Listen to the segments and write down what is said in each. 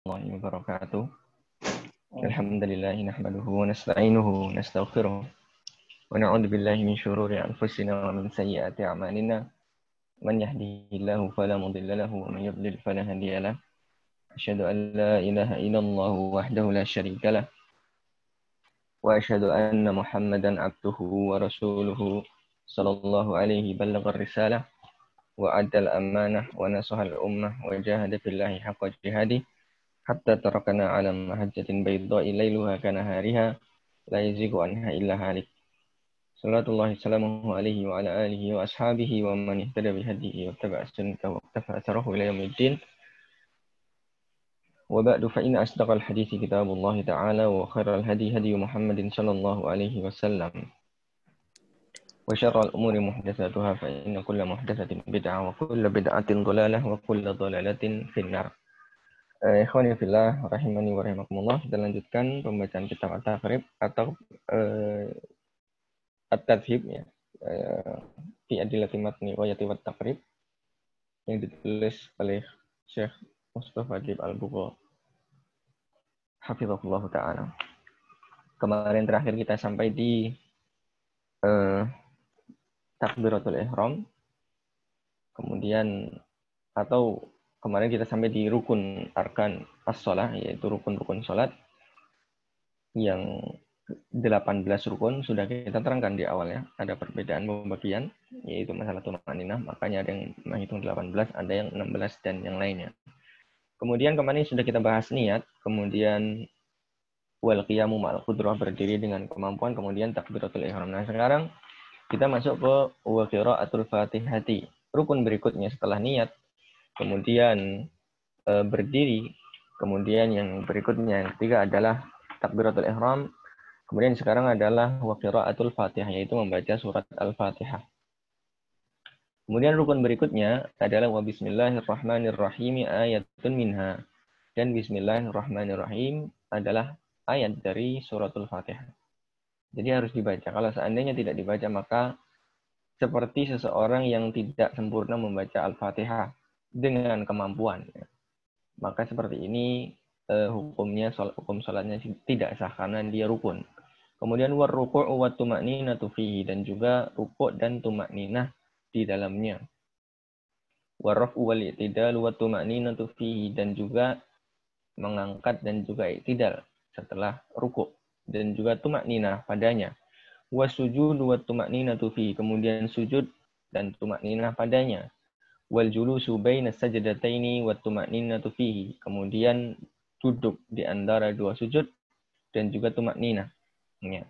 warahmatullahi wabarakatuh. Alhamdulillahi nahmaduhu wa nasta'inuhu wa nastaghfiruh. Wa na'udzu billahi min syururi anfusina wa min sayyiati a'malina. Man yahdihillahu fala mudilla lahu wa man yudlil fala hadiya lahu. Asyhadu an la ilaha illallah wahdahu la syarika lah. Wa asyhadu anna Muhammadan abduhu wa rasuluhu sallallahu alaihi ballagha risalah wa addal amanah wa nasaha al-ummah wa jahada fillahi haqqa jihadih. Hatta tarakana ala mahajjatin baydha'i lailuha kanahariha la yazigu anha illa halik. Sallallahu salamuhu alaihi wa ala alihi wa ashabihi wa man ihtada bihadihi wa tabi'a sunnatahu wa iqtafa atharahu ila yaumiddin. Wa ba'du fa inna asdaqal hadithi kitabullah ta'ala wa khairal hadi hadi Muhammadin sallallahu alaihi wasallam. Wa syarrul umuri muhdatsatuha fa inna kulla muhdatsatin bid'ah wa kulla bid'atin dhalalah wa kulla dhalalatin finnar. Ikhwani fillah rahimani wa rahimakumullah. Kita lanjutkan pembacaan kitab At-Taqrib atau At-Tadhib ya. Fi adillati matni riwayati wat taqrib yang ditulis oleh Syekh Mustafa Adib Al-Bukhari hafizahullah taala. Kemarin terakhir kita sampai di takbiratul ihram. Kemudian atau kemarin kita sampai di rukun arkan as-shalah, yaitu rukun-rukun salat yang 18 rukun sudah kita terangkan di awal ya. Ada perbedaan pembagian, yaitu masalah tumaninah, makanya ada yang menghitung 18, ada yang 16 dan yang lainnya. Kemudian kemarin sudah kita bahas niat, kemudian wal qiyamu ma'al qudrah, berdiri dengan kemampuan, kemudian takbiratul ihram. Nah, sekarang kita masuk ke wa qiraatul Fatihati. Rukun berikutnya setelah niat, kemudian berdiri, kemudian yang berikutnya yang ketiga adalah takbiratul ihram, kemudian sekarang adalah wa qiraatul Fatihah, yaitu membaca surat Al-Fatihah. Kemudian rukun berikutnya adalah wa bismillahirrahmanirrahim ayatun minha, dan bismillahirrahmanirrahim adalah ayat dari suratul Fatihah. Jadi harus dibaca. Kalau seandainya tidak dibaca, maka seperti seseorang yang tidak sempurna membaca Al-Fatihah dengan kemampuan. Maka seperti ini hukum salatnya tidak sah karena dia rukun. Kemudian war ruku' wa tuma'ninatu fihi, dan juga rukuk dan tuma'ninah di dalamnya. War raf'u wal i'tidal wa tuma'ninatu fihi, dan juga mengangkat dan juga i'tidal setelah rukuk, dan juga tuma'ninah padanya. Wasujud wa tuma'ninatu fihi, kemudian sujud dan tuma'ninah padanya. Wal julusu baina sajdataini wa tuma'ninatu fihi, kemudian duduk di antara dua sujud dan juga tuma'ninah. Ya.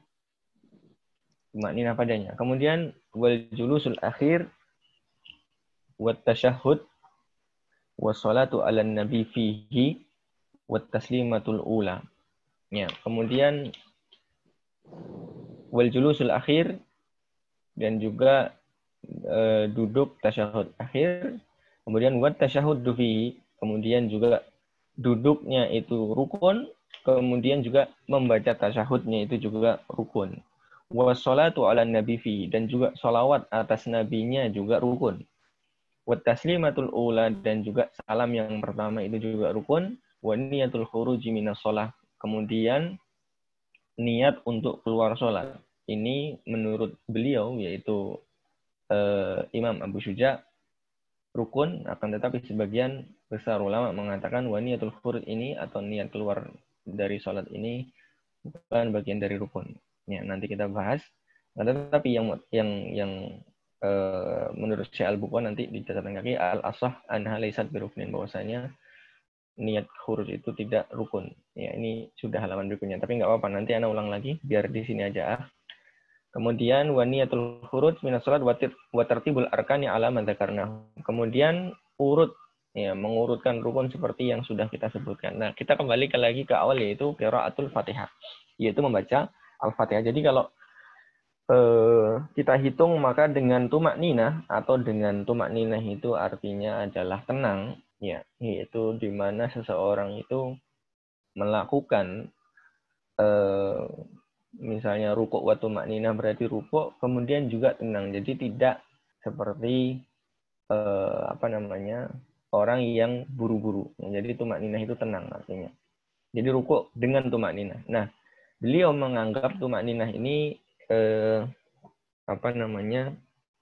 Tuma'ninah padanya. Kemudian wal julusul akhir wa tasyahhud wa salatu 'alan nabi fihi wa taslimatul ula. Ya, kemudian wal julusul akhir, dan juga duduk tasyahud akhir, kemudian wat tasyahud fihi, kemudian juga duduknya itu rukun, kemudian juga membaca tasyahudnya itu juga rukun. Wassalatu ala nabi fihi, dan juga salawat atas nabinya juga rukun. Wat taslimatul ula, dan juga salam yang pertama itu juga rukun. Wa niyatul khuruji minas shalah, kemudian niat untuk keluar sholat. Ini menurut beliau, yaitu Imam Abu Syuja, rukun, akan tetapi sebagian besar ulama mengatakan wa niyatul khuruj ini atau niat keluar dari sholat ini bukan bagian dari rukun. Ya, nanti kita bahas. Nah, tetapi yang menurut Syekh Al-Bukhari nanti di catatan kaki al-asah anha laysat biruknin, bahwasanya niat khuruj itu tidak rukun. Ya, ini sudah halaman berikutnya, tapi nggak apa-apa, nanti ana ulang lagi biar di sini aja. Kemudian wa niyatul khuruj minas salat wa tartibul arkani ala ma dzakarna. Kemudian urut, ya, mengurutkan rukun seperti yang sudah kita sebutkan. Nah, kita kembali lagi ke awal, yaitu qiraatul Fatihah, yaitu membaca Al-Fatihah. Jadi kalau kita hitung, maka dengan tumakninah, atau dengan tumakninah itu artinya adalah tenang, ya, yaitu di mana seseorang itu melakukan misalnya rukuk wa tumakninah, berarti rukuk kemudian juga tenang. Jadi tidak seperti orang yang buru-buru. Jadi tumakninah itu tenang artinya. Jadi rukuk dengan tumakninah. Nah, beliau menganggap tumakninah ini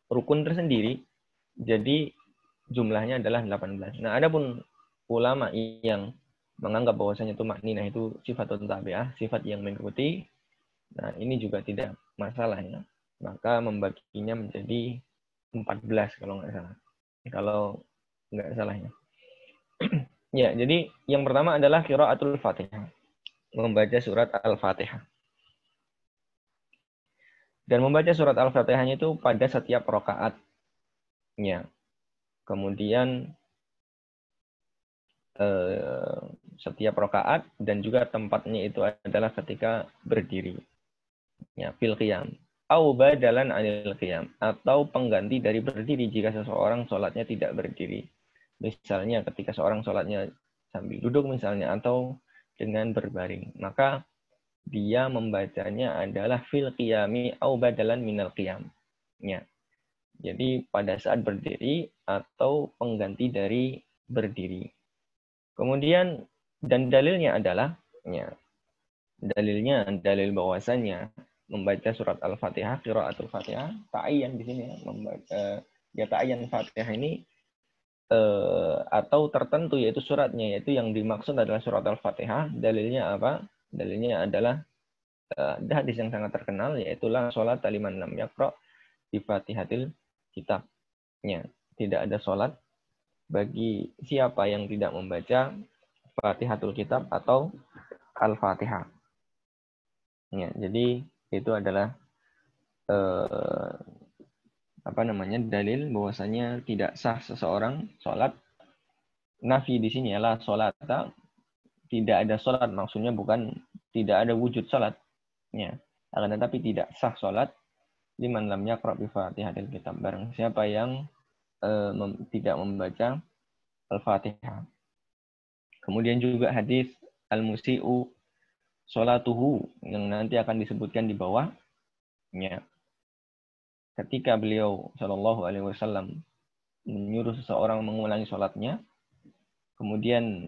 rukun tersendiri. Jadi jumlahnya adalah 18. Nah, adapun ulama yang menganggap bahwasanya tumakninah itu sifatun tabi'ah, sifat yang mengikuti. Nah, ini juga tidak masalah ya. Maka membaginya menjadi 14 kalau nggak salah. Kalau nggak salahnya. Ya, jadi yang pertama adalah qiraatul Fatihah. Membaca surat Al-Fatihah. Dan membaca surat Al-Fatihahnya itu pada setiap rakaatnya. Kemudian setiap rakaat dan juga tempatnya itu adalah ketika berdiri. Ya, fil qiyam. Au badalan anil qiyam. Atau pengganti dari berdiri jika seseorang sholatnya tidak berdiri. Misalnya ketika seorang sholatnya sambil duduk misalnya atau dengan berbaring. Maka dia membacanya adalah fil qiyami au badalan minal qiyam. Ya. Jadi pada saat berdiri atau pengganti dari berdiri. Kemudian dan dalilnya adalah ya, dalil bahwasannya membaca surat Al-Fatihah, qiraatul Fatihah, ta'ayyan di sini ya, membaca ya ta'ayyan Fatihah ini atau tertentu yaitu suratnya, yaitu yang dimaksud adalah surat Al-Fatihah. Dalilnya apa? Dalilnya adalah ada hadis yang sangat terkenal, yaitu la sholat liman lam yaqra bi Fatihatil kitabnya. Tidak ada sholat bagi siapa yang tidak membaca Fatihatul Kitab atau Al-Fatihah. Ya, jadi itu adalah dalil bahwasanya tidak sah seseorang sholat. Nafi di sini adalah sholat, tidak ada sholat, maksudnya bukan tidak ada wujud sholat. Ya, akan tetapi tidak sah sholat liman lam yaqra bi Fatihatil Kitab, barang siapa yang tidak membaca Al-Fatihah. Kemudian juga hadis al-musi'u sholatuhu yang nanti akan disebutkan di bawah. Ya. Ketika beliau Shallallahu Alaihi Wasallam menyuruh seseorang mengulangi sholatnya, kemudian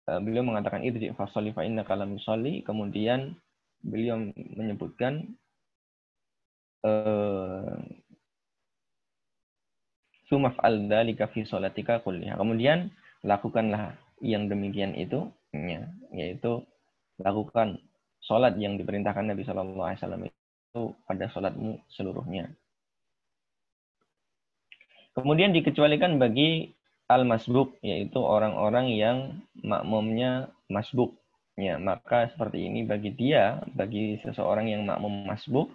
beliau mengatakan idri fasholli fa innaka lam yusolli. Kemudian beliau menyebutkan sumaf'al dzalika fi sholatika kulliha. Kemudian lakukanlah yang demikian itu, ya, yaitu lakukan sholat yang diperintahkan Nabi Shallallahu Alaihi Wasallam itu pada sholatmu seluruhnya. Kemudian dikecualikan bagi al-masbuk, yaitu orang-orang yang makmumnya masbuk. Ya, maka seperti ini bagi seseorang yang makmum masbuk,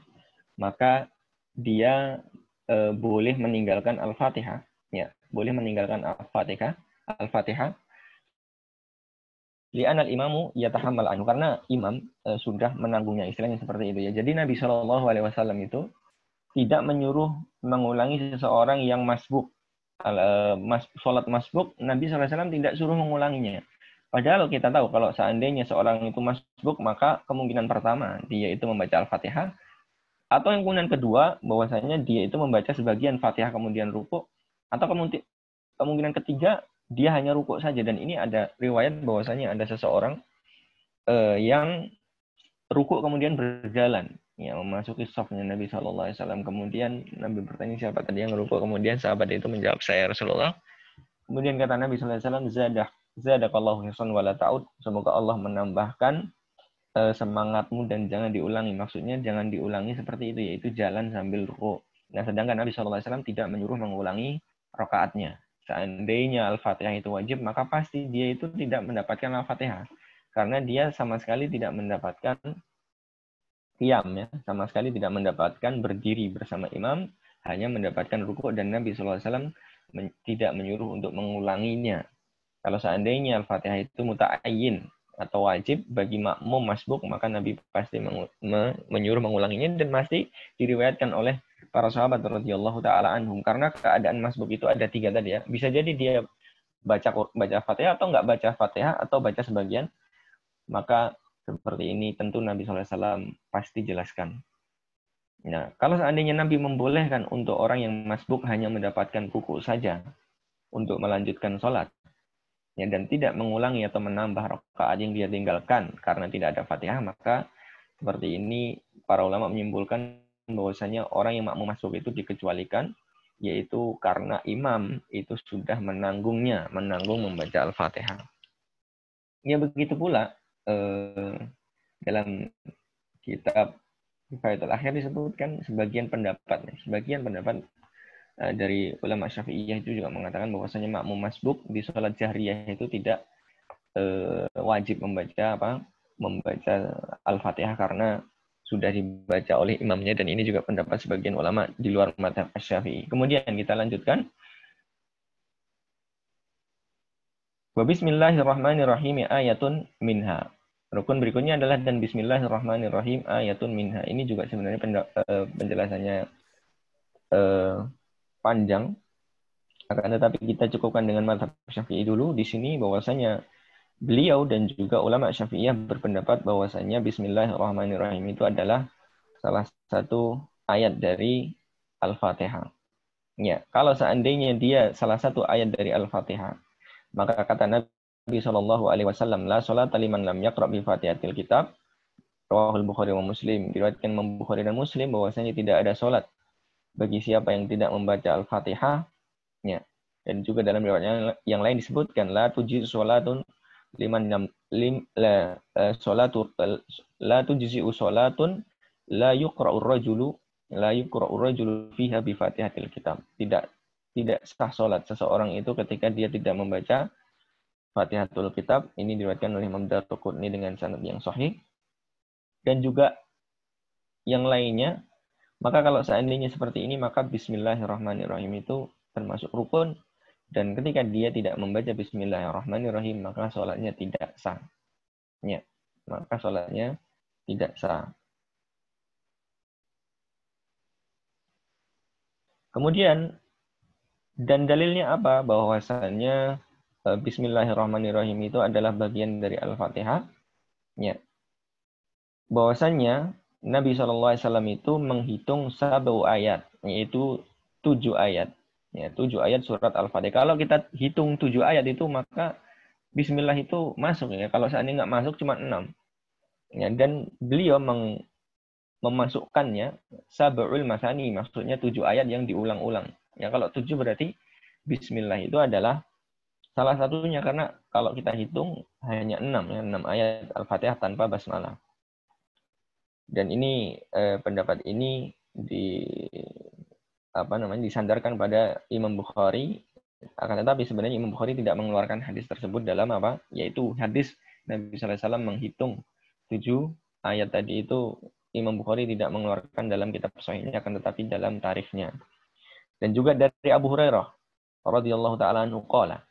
maka dia boleh meninggalkan Al-Fatihah. Ya, boleh meninggalkan Al-Fatihah. Li'anal imamu yatahammal anhu, karena imam sudah menanggungnya, istilahnya seperti itu ya. Jadi Nabi Shallallahu Alaihi Wasallam itu tidak menyuruh mengulangi seseorang yang masbuk. Sholat masbuk, Nabi SAW tidak suruh mengulanginya. Padahal kita tahu kalau seandainya seorang itu masbuk, maka kemungkinan pertama dia itu membaca Al-Fatihah, atau yang kemungkinan kedua bahwasanya dia itu membaca sebagian Fatihah kemudian rukuk, atau kemungkinan ketiga dia hanya rukuk saja. Dan ini ada riwayat bahwasanya ada seseorang yang rukuk kemudian berjalan, ya, memasuki safnya Nabi Shallallahu Alaihi Wasallam. Kemudian Nabi bertanya siapa tadi yang rukuk, kemudian sahabat itu menjawab, saya Rasulullah. Kemudian kata Nabi Shallallahu Alaihi Wasallam, zadakallahu hisan wala ta'ud, semoga Allah menambahkan semangatmu dan jangan diulangi. Maksudnya jangan diulangi seperti itu, yaitu jalan sambil rukuk. Nah, sedangkan Nabi Shallallahu Alaihi Wasallam tidak menyuruh mengulangi rakaatnya. Seandainya Al-Fatihah itu wajib, maka pasti dia itu tidak mendapatkan Al-Fatihah, karena dia sama sekali tidak mendapatkan qiyam, ya, sama sekali tidak mendapatkan berdiri bersama imam, hanya mendapatkan rukuk, dan Nabi SAW tidak menyuruh untuk mengulanginya. Kalau seandainya Al-Fatihah itu muta'ayyin atau wajib bagi makmum masbuk, maka Nabi pasti menyuruh mengulanginya, dan pasti diriwayatkan oleh para sahabat radhiyallahu taala anhum. Karena keadaan masbuk itu ada 3 tadi ya. Bisa jadi dia baca Fatihah atau nggak baca Fatihah atau baca sebagian. Maka seperti ini tentu Nabi SAW pasti jelaskan. Nah, kalau seandainya Nabi membolehkan untuk orang yang masbuk hanya mendapatkan rukuk saja untuk melanjutkan sholat, ya, dan tidak mengulangi atau menambah rakaat yang dia tinggalkan karena tidak ada Fatihah, maka seperti ini para ulama menyimpulkan bahwasanya orang yang makmum masuk itu dikecualikan, yaitu karena imam itu sudah menanggung membaca Al-Fatihah. Ya begitu pula dalam kitab Kifayatul Akhir disebutkan sebagian pendapat dari ulama Syafi'iyah itu juga mengatakan bahwasanya makmum masbuk di sholat jahriyah itu tidak wajib membaca Al-Fatihah karena sudah dibaca oleh imamnya, dan ini juga pendapat sebagian ulama di luar mazhab Syafi'i. Kemudian kita lanjutkan. Wa bismillahirrahmanirrahim ayatun minha. Rukun berikutnya adalah dan bismillahirrahmanirrahim ayatun minha. Ini juga sebenarnya penjelasannya panjang. Akan tetapi kita cukupkan dengan mazhab Syafi'i dulu di sini, bahwasanya beliau dan juga ulama Syafi'iyah berpendapat bahwasanya bismillahirrahmanirrahim itu adalah salah satu ayat dari Al-Fatihah. Ya, kalau seandainya dia salah satu ayat dari Al-Fatihah, maka kata Nabi Shallallahu Alaihi Wasallam, la sholata liman lam yaqra bi Fatihatil Kitab. Rawahul Bukhari wa Muslim. Diriwayatkan Imam Bukhari dan Muslim bahwasanya tidak ada sholat bagi siapa yang tidak membaca Al-Fatihah. Ya. Dan juga dalam riwayat yang lain disebutkan la tuji sholatun liman la sholatu la tujzi sholatun la yuqra'ur rajulu fiha bi Fatihatil Kitab. Tidak sah sholat seseorang itu ketika dia tidak membaca Fatihatul Kitab. Ini diriwayatkan oleh Imam Darqutni dengan sanad yang sahih. Dan juga yang lainnya, maka kalau seandainya seperti ini, maka bismillahirrahmanirrahim itu termasuk rukun, dan ketika dia tidak membaca bismillahirrahmanirrahim, maka sholatnya tidak sah. Ya, maka sholatnya tidak sah. Kemudian, dan dalilnya apa? Bahwasannya bismillahirrahmanirrahim itu adalah bagian dari Al-Fatihah. Ya. Bahwasannya Nabi SAW itu menghitung 7 ayat, yaitu 7 ayat. Ya, 7 ayat surat Al-Fatihah. Kalau kita hitung 7 ayat itu, maka Bismillah itu masuk. Ya. Kalau seandainya nggak masuk, cuma 6. Ya, dan beliau memasukkannya sab'ul masani, maksudnya 7 ayat yang diulang-ulang. Ya, kalau 7 berarti Bismillah itu adalah salah satunya, karena kalau kita hitung hanya 6, ya, 6 ayat Al-Fatihah tanpa basmalah. Dan ini pendapat ini disandarkan pada Imam Bukhari. Akan tetapi sebenarnya Imam Bukhari tidak mengeluarkan hadis tersebut dalam yaitu hadis Nabi sallallahu alaihi wasallam menghitung 7 ayat tadi itu. Imam Bukhari tidak mengeluarkan dalam kitab sahihnya, akan tetapi dalam tarikhnya. Dan juga dari Abu Hurairah radhiyallahu taala anhu qala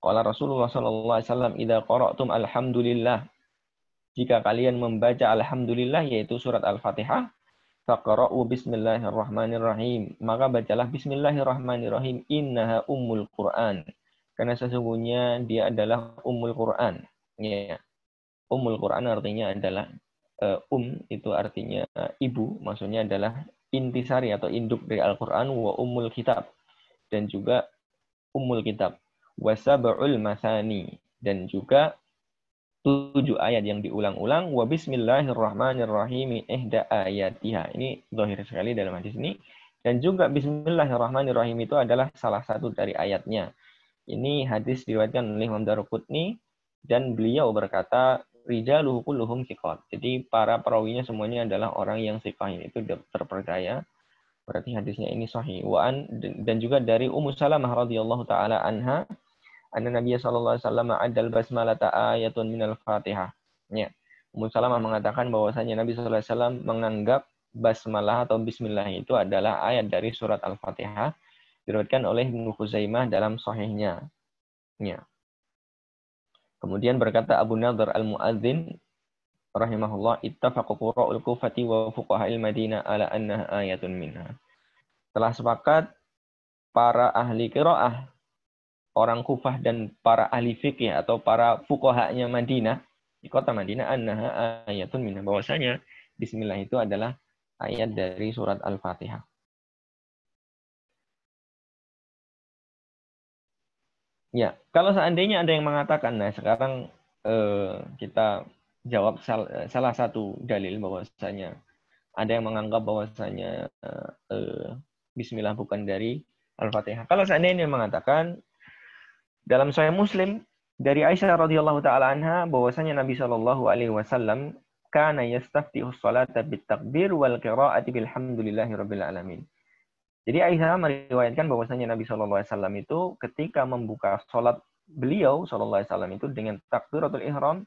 Rasulullah sallallahu alaihi wasallam, idza qara'tum alhamdulillah, jika kalian membaca alhamdulillah, yaitu surat Al-Fatihah, faqra'u bismillahirrahmanirrahim, maka bacalah bismillahirrahmanirrahim, innaha ummul Qur'an, karena sesungguhnya dia adalah ummul Qur'an. Ya. Ummul Qur'an artinya adalah itu artinya ibu, maksudnya adalah intisari atau induk dari Al-Qur'an, wa ummul kitab, dan juga ummul kitab, wa sab'ul masani, dan juga 7 ayat yang diulang-ulang, wa bismillahirrahmanirrahim ihda ayatiha. Ini zahir sekali dalam hadis ini. Dan juga bismillahirrahmanirrahim itu adalah salah satu dari ayatnya. Ini hadis diriwayatkan oleh Imam Darqutni, dan beliau berkata rijaluhu kulluhum thiqat. Jadi para perawinya semuanya adalah orang yang thiqah, itu terpercaya. Berarti hadisnya ini sahih. Dan juga dari Ummu Salamah radhiyallahu taala anha, anna Nabi sallallahu alaihi wasallam adal basmalata ayatun minal Fatihah. Ya. Ummu Salamah mengatakan bahwasanya Nabi sallallahu alaihi wasallam menganggap basmalah atau bismillah itu adalah ayat dari surat Al-Fatihah. Diriwayatkan oleh Ibnu Khuzaimah dalam sahihnya. Ya. Kemudian berkata Abu Nadhr Al-Muadzin rahimahullah, ittafaqu qurra'ul Kufati wa fuqaha'il Madinah ala annaha ayatun minha. Telah sepakat para ahli qiraah, orang Kufah dan para ahli fikih atau para fuqahanya Madinah, di kota Madinah, annaha ayatun minha, bahwasanya bismillah itu adalah ayat dari surat Al-Fatihah. Ya, kalau seandainya ada yang mengatakan, nah sekarang kita jawab salah satu dalil bahwasanya ada yang menganggap bahwasanya Bismillah bukan dari Al-Fatihah. Kalau seandainya mengatakan dalam Sahih Muslim dari Aisyah radhiyallahu taala anha bahwasanya Nabi Shallallahu alaihi wasallam kana yastaftihu sholata bitakbir wal qiraati bilhamdulillahi rabbil alamin. Jadi Aisyah meriwayatkan bahwasanya Nabi Shallallahu alaihi wasallam itu ketika membuka salat beliau Shallallahu alaihi wasallam itu dengan takbiratul ihram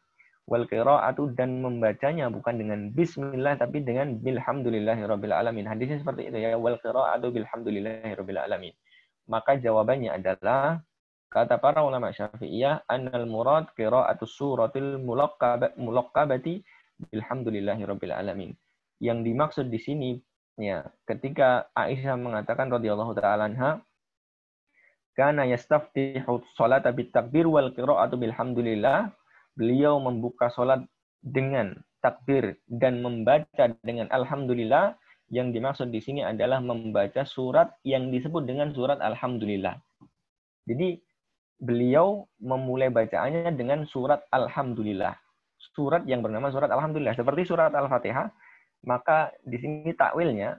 wal qiraatu dan membacanya bukan dengan bismillah tapi dengan bilhamdulillahi rabbil alamin. Hadisnya seperti itu ya, wal qiraatu bilhamdulillahi rabbil alamin. Maka jawabannya adalah kata para ulama Syafi'iyah, annal murad qira'atus suratil mulaqqabati bilhamdulillahi rabbil alamin. Yang dimaksud di sini ya, ketika Aisyah mengatakan radhiyallahu taala anha, kana yastaftihu sholata bitakbir wal qira'atu bilhamdulillah, beliau membuka salat dengan takbir dan membaca dengan alhamdulillah. Yang dimaksud di sini adalah membaca surat yang disebut dengan surat alhamdulillah. Jadi beliau memulai bacaannya dengan surat Alhamdulillah. Surat yang bernama surat Alhamdulillah. Seperti surat Al-Fatihah, maka di sini takwilnya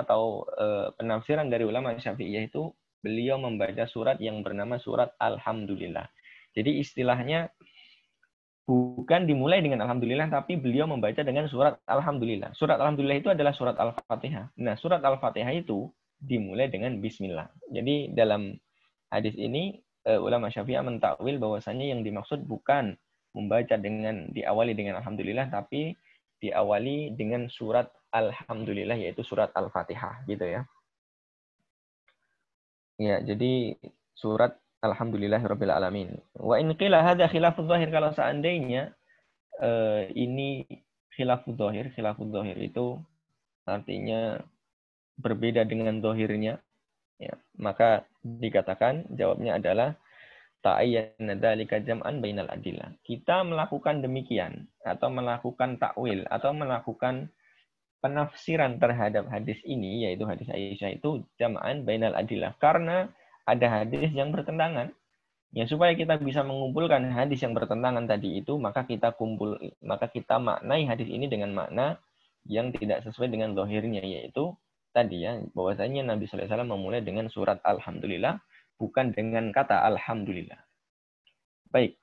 atau penafsiran dari ulama Syafi'iyah itu beliau membaca surat yang bernama surat Alhamdulillah. Jadi istilahnya bukan dimulai dengan Alhamdulillah, tapi beliau membaca dengan surat Alhamdulillah. Surat Alhamdulillah itu adalah surat Al-Fatihah. Nah, surat Al-Fatihah itu dimulai dengan Bismillah. Jadi dalam hadis ini ulama Syafi'iyah mentakwil bahwasanya yang dimaksud bukan membaca diawali dengan alhamdulillah tapi diawali dengan surat alhamdulillah yaitu surat Al-Fatihah gitu ya. Ya, jadi surat alhamdulillahirabbil alamin. Wa in qila hadza khilafudz dzahir, kalau seandainya ini khilafudz dzahir itu artinya berbeda dengan dzahirnya. Ya, maka dikatakan jawabnya adalah ta'ayyana dzalika jam'an bainal adillah. Kita melakukan demikian atau melakukan takwil atau melakukan penafsiran terhadap hadis ini yaitu hadis Aisyah itu jam'an bainal adillah karena ada hadis yang bertentangan. Ya, supaya kita bisa mengumpulkan hadis yang bertentangan tadi itu, maka kita maknai hadis ini dengan makna yang tidak sesuai dengan zahirnya, yaitu tadi ya, bahwasanya Nabi sallallahu alaihi wasallam memulai dengan surat alhamdulillah bukan dengan kata alhamdulillah. Baik.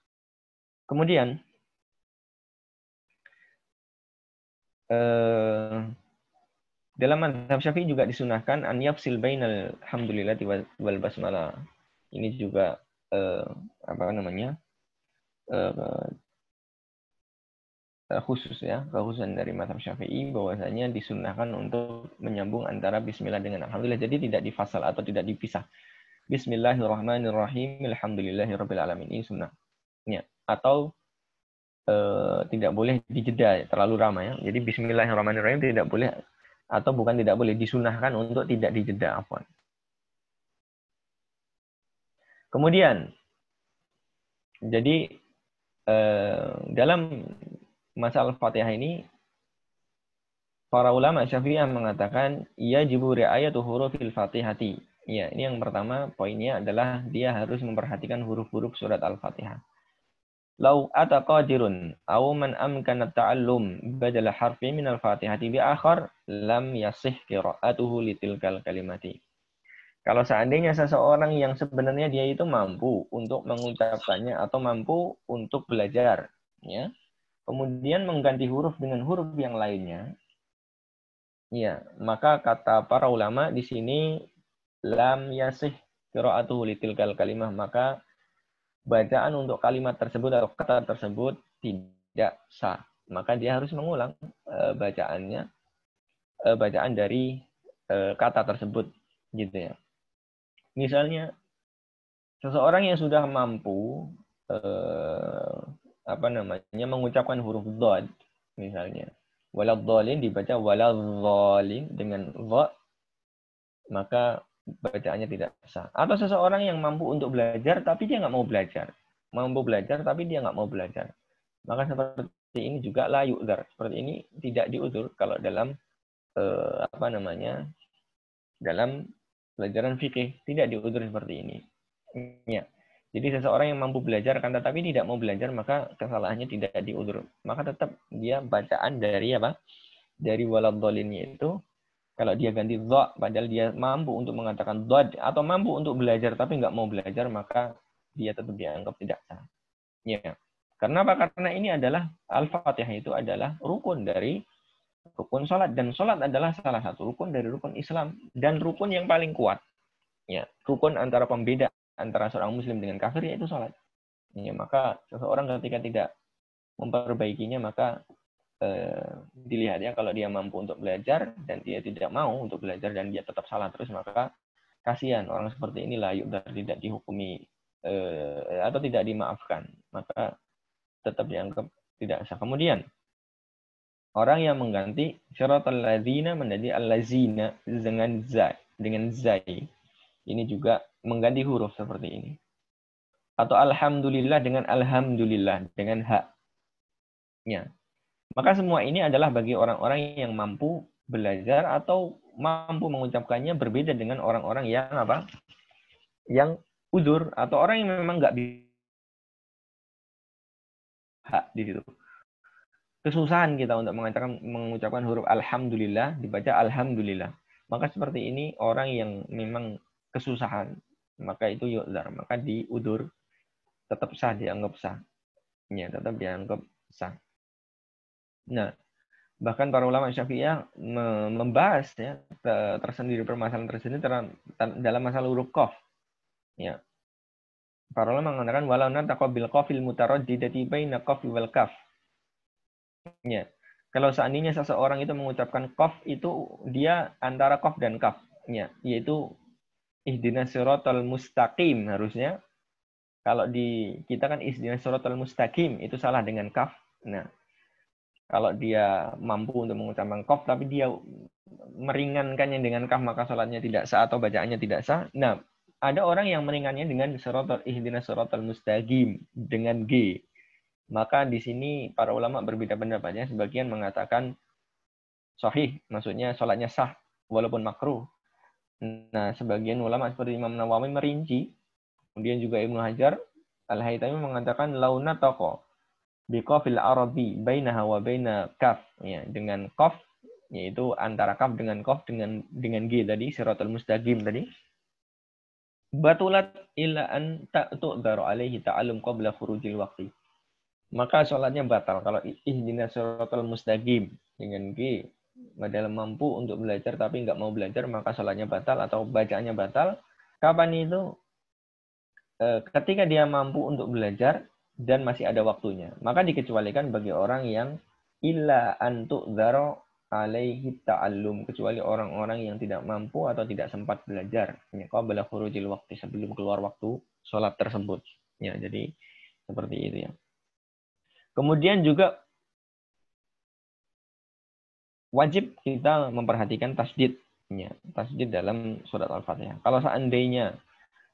Kemudian dalam mazhab Syafi'i juga disunahkan an yafsil bainal hamdulillati wal basmalah. Ini juga khusus ya, kekhususan dari mazhab Syafi'i bahwasanya disunahkan untuk menyambung antara bismillah dengan alhamdulillah. Jadi tidak difasal atau tidak dipisah. Bismillahirrahmanirrahim, alhamdulillahirabbil alamin. Ini sunnah. Ya. Atau tidak boleh dijeda terlalu ramai ya. Jadi bismillahirrahmanirrahim tidak boleh atau bukan tidak boleh, disunahkan untuk tidak dijeda, afwan. Kemudian jadi dalam masalah Fatihah ini para ulama Syafi'iyah mengatakan yajibu ri'ayatu hurufil Fatihati. Ya, ini yang pertama poinnya adalah dia harus memperhatikan huruf-huruf surat Al-Fatihah. Lau ata qadirun aw man amkana ta'allum badala harfi min al-Fatihati bi akhar lam yasih qira'atuhu litilkal kalimati. Kalau seandainya seseorang yang sebenarnya dia itu mampu untuk mengucapkannya atau mampu untuk belajar, ya, kemudian mengganti huruf dengan huruf yang lainnya, ya, maka kata para ulama di sini lam yasih qira'atuhu litilkal kalimah, maka bacaan untuk kalimat tersebut atau kata tersebut tidak sah. Maka dia harus mengulang bacaan dari kata tersebut, gitu ya. Misalnya seseorang yang sudah mampu mengucapkan huruf dhad, misalnya waladhdallin dibaca waladhdallin dengan dha, maka bacaannya tidak sah. Atau seseorang yang mampu untuk belajar tapi dia nggak mau belajar, tapi dia nggak mau belajar, maka seperti ini juga la yu'dzar. Seperti ini tidak diudzur kalau dalam dalam pelajaran fikih tidak diudzur seperti ini. Ya. Jadi seseorang yang mampu belajar kan tetapi tidak mau belajar maka kesalahannya tidak diudur. Maka tetap dia bacaan dari apa? Dari waladhdhalinnya itu kalau dia ganti dha padahal dia mampu untuk mengatakan dhad atau mampu untuk belajar tapi nggak mau belajar maka dia tetap dianggap tidak sah. Ya. Karena apa? Karena ini adalah Al-Fatihah itu adalah rukun dari rukun salat dan salat adalah salah satu rukun dari rukun Islam dan rukun yang paling kuat. Ya, rukun antara pembeda antara seorang muslim dengan kafir yaitu salat. Ya, maka seseorang ketika tidak memperbaikinya maka dilihat ya kalau dia mampu untuk belajar dan dia tidak mau untuk belajar dan dia tetap salah terus maka kasihan orang seperti inilah yudhar tidak dihukumi atau tidak dimaafkan maka tetap dianggap tidak sah. Kemudian orang yang mengganti syaratal ladzina menjadi allazina dengan zai ini juga mengganti huruf seperti ini. Atau alhamdulillah dengan alhamdulillah dengan haknya. Maka semua ini adalah bagi orang-orang yang mampu belajar atau mampu mengucapkannya berbeda dengan orang-orang yang apa? Yang udzur atau orang yang memang nggak bisa di situ. Kesusahan kita untuk mengucapkan huruf alhamdulillah dibaca alhamdulillah. Maka seperti ini orang yang memang kesusahan, maka itu yu'dzar, maka diudur tetap sah dianggap sah. Ya, tetap dianggap sah. Nah, bahkan para ulama Syafi'iyah membahas ya tersendiri permasalahan tersendiri dalam masalah huruf qaf. Ya. Para ulama mengatakan walau nataqa bil qafil mutaraddidati baina qaf wal kaf. Ya. Kalau seandainya seseorang itu mengucapkan qaf itu dia antara qaf dan kaf. Ya, yaitu ihdinas siratal mustaqim harusnya. Kalau di kita kan ihdinas siratal mustaqim itu salah dengan kaf. Nah, kalau dia mampu untuk mengucapkan qaf tapi dia meringankannya dengan kaf maka salatnya tidak sah atau bacaannya tidak sah. Nah, ada orang yang meringankannya dengan ihdinas siratal mustaqim dengan G. Maka di sini para ulama berbeda pendapatnya. Sebagian mengatakan sahih, maksudnya salatnya sah walaupun makruh. Nah, sebagian ulama seperti Imam Nawawi merinci. Kemudian juga Ibnu Hajar Al-Haytami mengatakan launa taqo biqafil arabi bainaha wa baina kaf ya dengan qaf yaitu antara kaf dengan qaf dengan G tadi siratal mustaqim tadi batulat illa an ta'tu'dharu alaihi ta'allum qabla khurujil waqti maka sholatnya batal kalau ihdinas siratal mustaqim dengan G padahal mampu untuk belajar tapi nggak mau belajar maka sholatnya batal atau bacaannya batal. Kapan itu? Ketika dia mampu untuk belajar dan masih ada waktunya. Maka dikecualikan bagi orang yang illa antu dzaro alaihi ta'allum, kecuali orang-orang yang tidak mampu atau tidak sempat belajar. Ya, qabla khurujil waqti, sebelum keluar waktu sholat tersebut. Ya, jadi seperti itu ya. Kemudian juga wajib kita memperhatikan tasdid. Ya, tasdid dalam surat Al-Fatihah. Kalau seandainya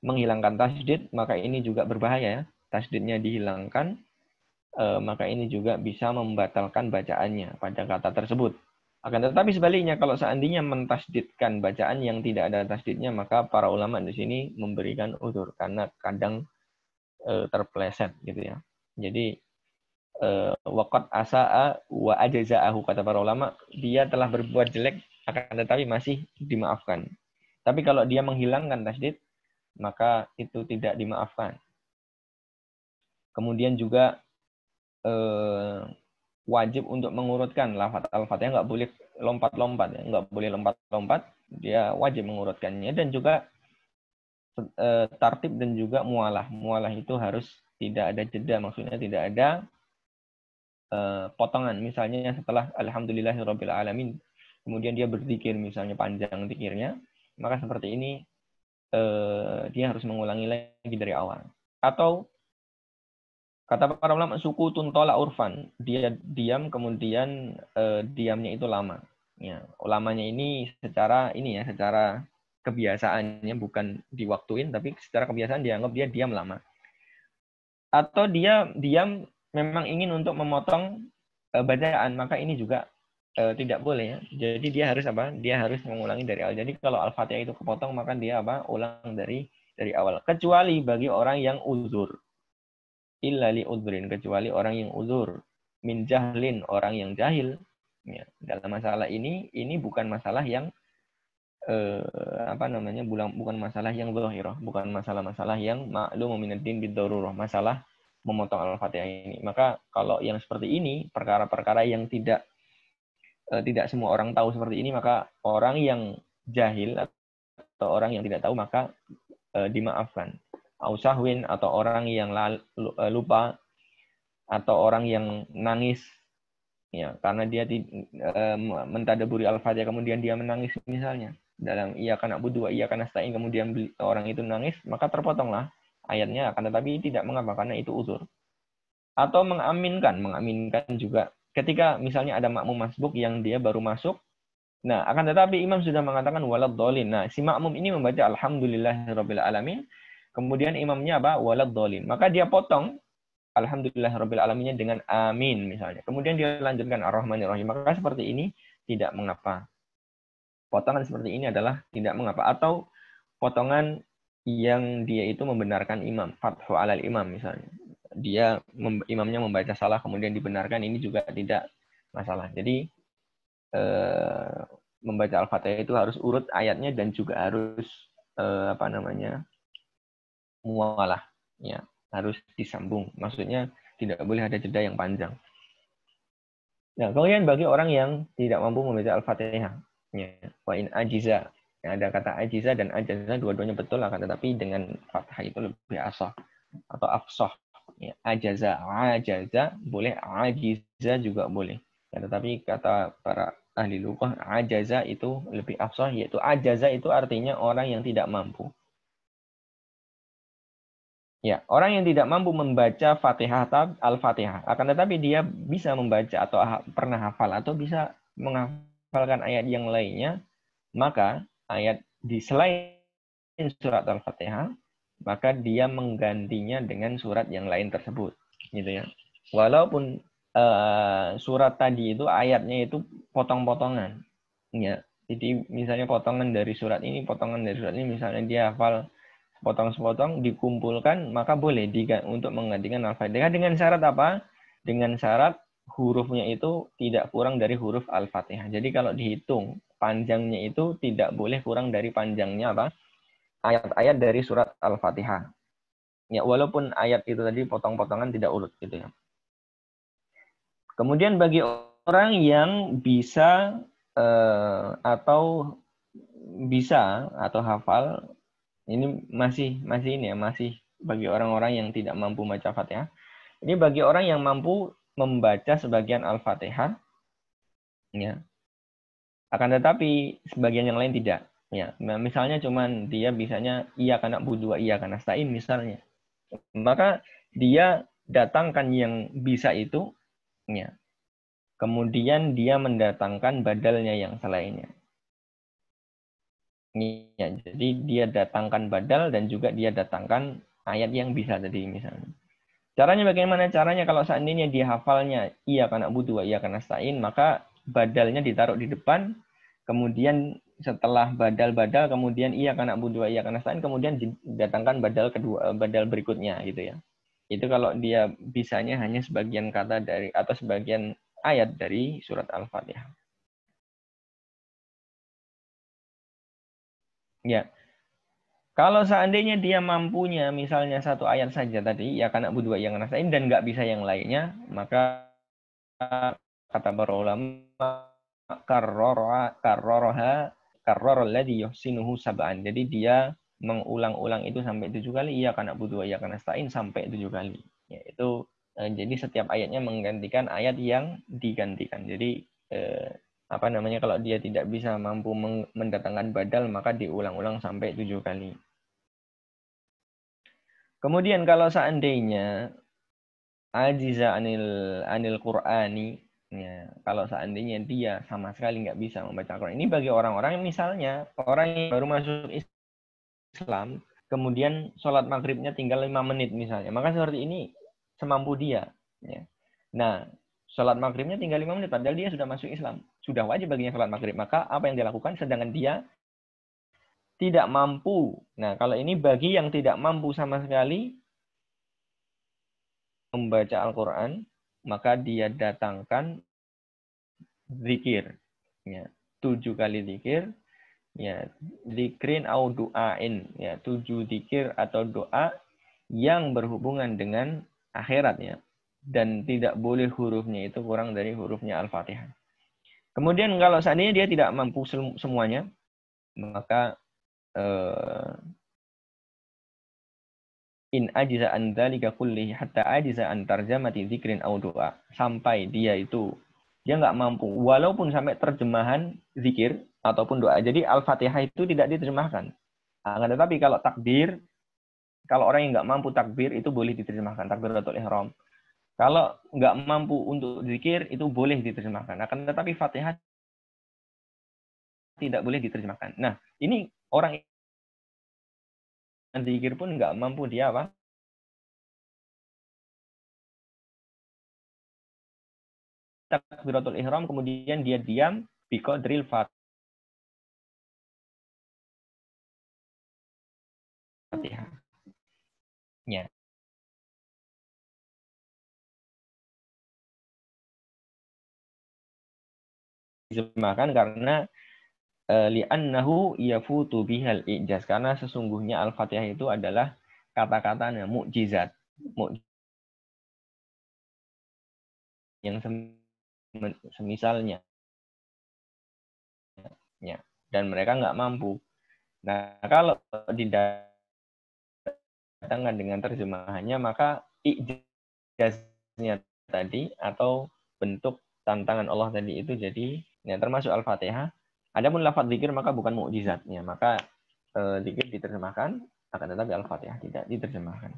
menghilangkan tasdid, maka ini juga berbahaya ya. Tasdidnya dihilangkan, maka ini juga bisa membatalkan bacaannya pada kata tersebut. Akan tetapi sebaliknya, kalau seandainya mentasdidkan bacaan yang tidak ada tasdidnya, maka para ulama di sini memberikan udzur karena kadang terpleset gitu ya. Jadi waqad asa'a wa ajza'ahu kata para ulama, dia telah berbuat jelek akan tetapi masih dimaafkan. Tapi kalau dia menghilangkan tasdid, maka itu tidak dimaafkan. Kemudian juga wajib untuk mengurutkan lafaz Al-Fatihah, nggak boleh lompat-lompat ya, nggak boleh lompat-lompat, dia wajib mengurutkannya dan juga tartib dan juga mualah. Mualah itu harus tidak ada jeda, maksudnya tidak ada potongan. Misalnya setelah alhamdulillahirabbil alamin, kemudian dia berzikir misalnya panjang zikirnya, maka seperti ini dia harus mengulangi lagi dari awal. Atau kata para ulama sukutun tola urfan, dia diam kemudian diamnya itu lama. Ya, lamanya ini secara kebiasaannya bukan diwaktuin tapi secara kebiasaan dianggap dia diam lama. Atau dia diam memang ingin untuk memotong bacaan, maka ini juga tidak boleh ya. Jadi dia harus apa? Dia harus mengulangi dari awal. Jadi kalau Al-Fatihah itu kepotong maka dia ulang dari dari awal. Kecuali bagi orang yang uzur. Illa li udhrin, kecuali orang yang uzur. Min jahlin, orang yang jahil. Ya, dalam masalah ini bukan masalah yang bukan masalah yang zahirah, bukan masalah-masalah yang ma'lum min ad-din bid-darurah, masalah memotong Al-Fatihah ini. Maka kalau yang seperti ini, perkara-perkara yang tidak semua orang tahu seperti ini, maka orang yang jahil atau orang yang tidak tahu maka dimaafkan. Ausahwin, atau orang yang lupa, atau orang yang nangis ya karena dia mentadaburi Al-Fatihah kemudian dia menangis misalnya dalam iyyaka na'budu wa iyyaka nasta'in, kemudian orang itu nangis, maka terpotonglah ayatnya, akan tetapi tidak mengapa karena itu uzur. Atau mengaminkan juga ketika misalnya ada makmum masbuk yang dia baru masuk, nah akan tetapi imam sudah mengatakan waladhdallin. Nah, si makmum ini membaca alhamdulillahirabbil alamin, kemudian imamnya apa? Waladhdallin. Maka dia potong alhamdulillahirabbil alaminnya dengan amin misalnya. Kemudian dia lanjutkan ar-rahmanir-rahim. Maka seperti ini tidak mengapa. Potongan seperti ini adalah tidak mengapa. Atau potongan yang dia itu membenarkan imam, fathu alal imam misalnya. Imamnya membaca salah kemudian dibenarkan, ini juga tidak masalah. Jadi membaca Al-Fatihah itu harus urut ayatnya dan juga harus mualah ya, harus disambung. Maksudnya tidak boleh ada jeda yang panjang. Nah, kemudian bagi orang yang tidak mampu membaca Al-Fatihah, ya, wa in ajiza, ya, ada kata ajiza dan ajaza, dua-duanya betul, akan tetapi dengan fathah itu lebih asah atau afsah. Ya, ajaza boleh, ajiza juga boleh. Ya, tetapi kata para ahli lughah, ajaza itu lebih afsah, yaitu ajaza itu artinya orang yang tidak mampu. Ya, orang yang tidak mampu membaca Fatihah atau Al-Fatihah, akan tetapi dia bisa membaca atau pernah hafal atau bisa menghafalkan ayat yang lainnya, maka ayat di selain surat Al-Fatihah, maka dia menggantinya dengan surat yang lain tersebut, gitu ya. Walaupun surat tadi itu ayatnya itu potong-potongan, ya. Jadi misalnya potongan dari surat ini, potongan dari surat ini, misalnya dia hafal potong-sepotong dikumpulkan, maka boleh untuk menggantikan Al-Fatihah dengan syarat apa? Dengan syarat hurufnya itu tidak kurang dari huruf Al-Fatihah. Jadi kalau dihitung panjangnya itu tidak boleh kurang dari panjangnya apa? Ayat-ayat dari surat Al-Fatihah. Ya, walaupun ayat itu tadi potong-potongan tidak urut gitu ya. Kemudian bagi orang yang bisa atau hafal, ini masih bagi orang-orang yang tidak mampu membaca Fatihah. Ini bagi orang yang mampu membaca sebagian Al-Fatihah, ya. Akan tetapi sebagian yang lain tidak. Ya, misalnya cuman dia bisanya iyyaka na'budu wa iyyaka nasta'in misalnya. Maka dia datangkan yang bisa itu, ya. Kemudian dia mendatangkan badalnya yang selainnya. Ya, jadi dia datangkan badal dan juga dia datangkan ayat yang bisa tadi misalnya. Caranya bagaimana? Caranya kalau seandainya dia hafalnya iyyaka na'budu wa iyyaka nasta'in, maka badalnya ditaruh di depan, kemudian setelah badal kemudian iyyaka na'budu wa iyyaka nasta'in, kemudian didatangkan badal berikutnya gitu ya. Itu kalau dia bisanya hanya sebagian kata dari atau sebagian ayat dari surat Al-Fatihah. Ya. Kalau seandainya dia mampunya misalnya satu ayat saja tadi, ya karena dua yang ngerasain dan nggak bisa yang lainnya, maka kata para ulama karrara alladhi yuhsinuhu sab'an. Jadi dia mengulang-ulang itu sampai 7 kali, iya karena butuh ya karena stain sampai 7 kali. Ya, itu jadi setiap ayatnya menggantikan ayat yang digantikan. Jadi kalau dia tidak bisa mampu mendatangkan badal, maka diulang-ulang sampai 7 kali. Kemudian kalau seandainya ajiza anil Qur'ani, ya, kalau seandainya dia sama sekali nggak bisa membaca Al-Quran. Ini bagi orang-orang misalnya orang yang baru masuk Islam, kemudian sholat maghribnya tinggal 5 menit misalnya. Maka seperti ini semampu dia. Ya. Nah, sholat maghribnya tinggal 5 menit, padahal dia sudah masuk Islam. Sudah wajib baginya sholat maghrib. Maka apa yang dia lakukan sedangkan dia tidak mampu. Nah, kalau ini bagi yang tidak mampu sama sekali membaca Al-Quran, maka dia datangkan zikir. Ya, 7 kali zikir. Ya, zikrin au du'ain. Ya, 7 zikir atau doa yang berhubungan dengan akhirat ya. Dan tidak boleh hurufnya itu kurang dari hurufnya Al-Fatihah. Kemudian kalau seandainya dia tidak mampu semuanya, maka in ajiza an dzalika kullihi hatta ajiza an tarjamati dzikrin aw doa, sampai dia nggak mampu walaupun sampai terjemahan zikir ataupun doa. Jadi Al-Fatihah itu tidak diterjemahkan. Akan tetapi kalau takbir, kalau orang yang nggak mampu takbir itu boleh diterjemahkan takbiratul ihram. Kalau nggak mampu untuk zikir itu boleh diterjemahkan. Akan tetapi Fatihah tidak boleh diterjemahkan. Nah, ini orang yang zikir pun nggak mampu dia apa? Takbiratul ihram, kemudian dia diam biqadril Fatihah. Ya. Diterjemahkan karena li'annahu yafutu bihal ijaz, karena sesungguhnya Al-Fatihah itu adalah kata-katanya mukjizat. Yang semisalnya ya. Dan mereka nggak mampu. Nah, kalau didatangkan dengan terjemahannya, maka ijaznya tadi atau bentuk tantangan Allah tadi itu jadi ya, termasuk Al-Fatihah. Adapun lafaz zikir maka bukan mukjizatnya, maka zikir diterjemahkan, akan tetapi Al-Fatihah tidak diterjemahkan.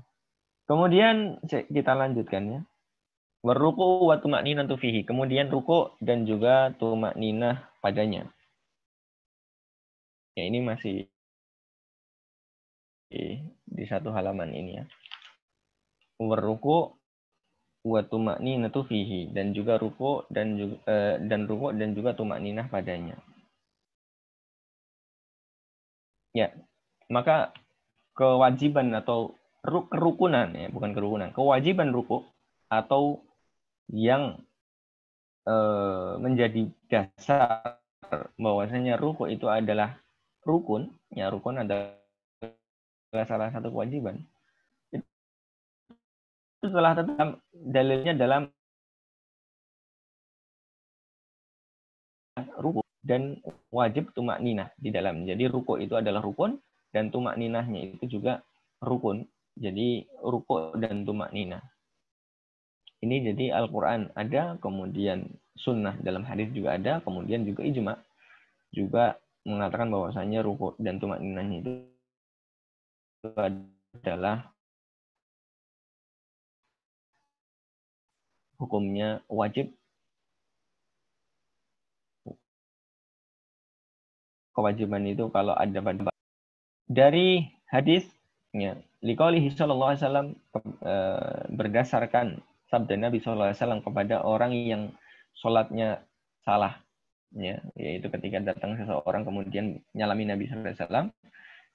Kemudian kita lanjutkan ya. Warruku wa tuma'ninatu fihi. Kemudian ruku dan juga tuma'ninah padanya. Ya, ini masih di satu halaman ini ya. Warruku wa tuma'ninatu fihi, dan juga ruku dan juga tuma'ninah padanya. Ya, maka kewajiban atau kerukunan ya, bukan kerukunan, kewajiban ruku atau yang menjadi dasar bahwasanya ruku itu adalah rukun, ya rukun adalah salah satu kewajiban. Itu telah tetap dalilnya dalam ruku dan wajib tumak ninah di dalam. Jadi ruku itu adalah rukun dan tumak ninahnya itu juga rukun. Jadi ruku dan tumak ninah. Ini jadi Al-Quran ada, kemudian sunnah dalam hadis juga ada, kemudian juga ijma juga mengatakan bahwasanya ruku dan tumak ninahnya itu adalah hukumnya wajib. Kewajiban itu kalau ada pada dari hadisnya liqaulihi sallallahu alaihi wasallam, berdasarkan sabda Nabi sallallahu alaihi wasallam kepada orang yang sholatnya salah ya, yaitu ketika datang seseorang kemudian nyalami Nabi sallallahu alaihi wasallam,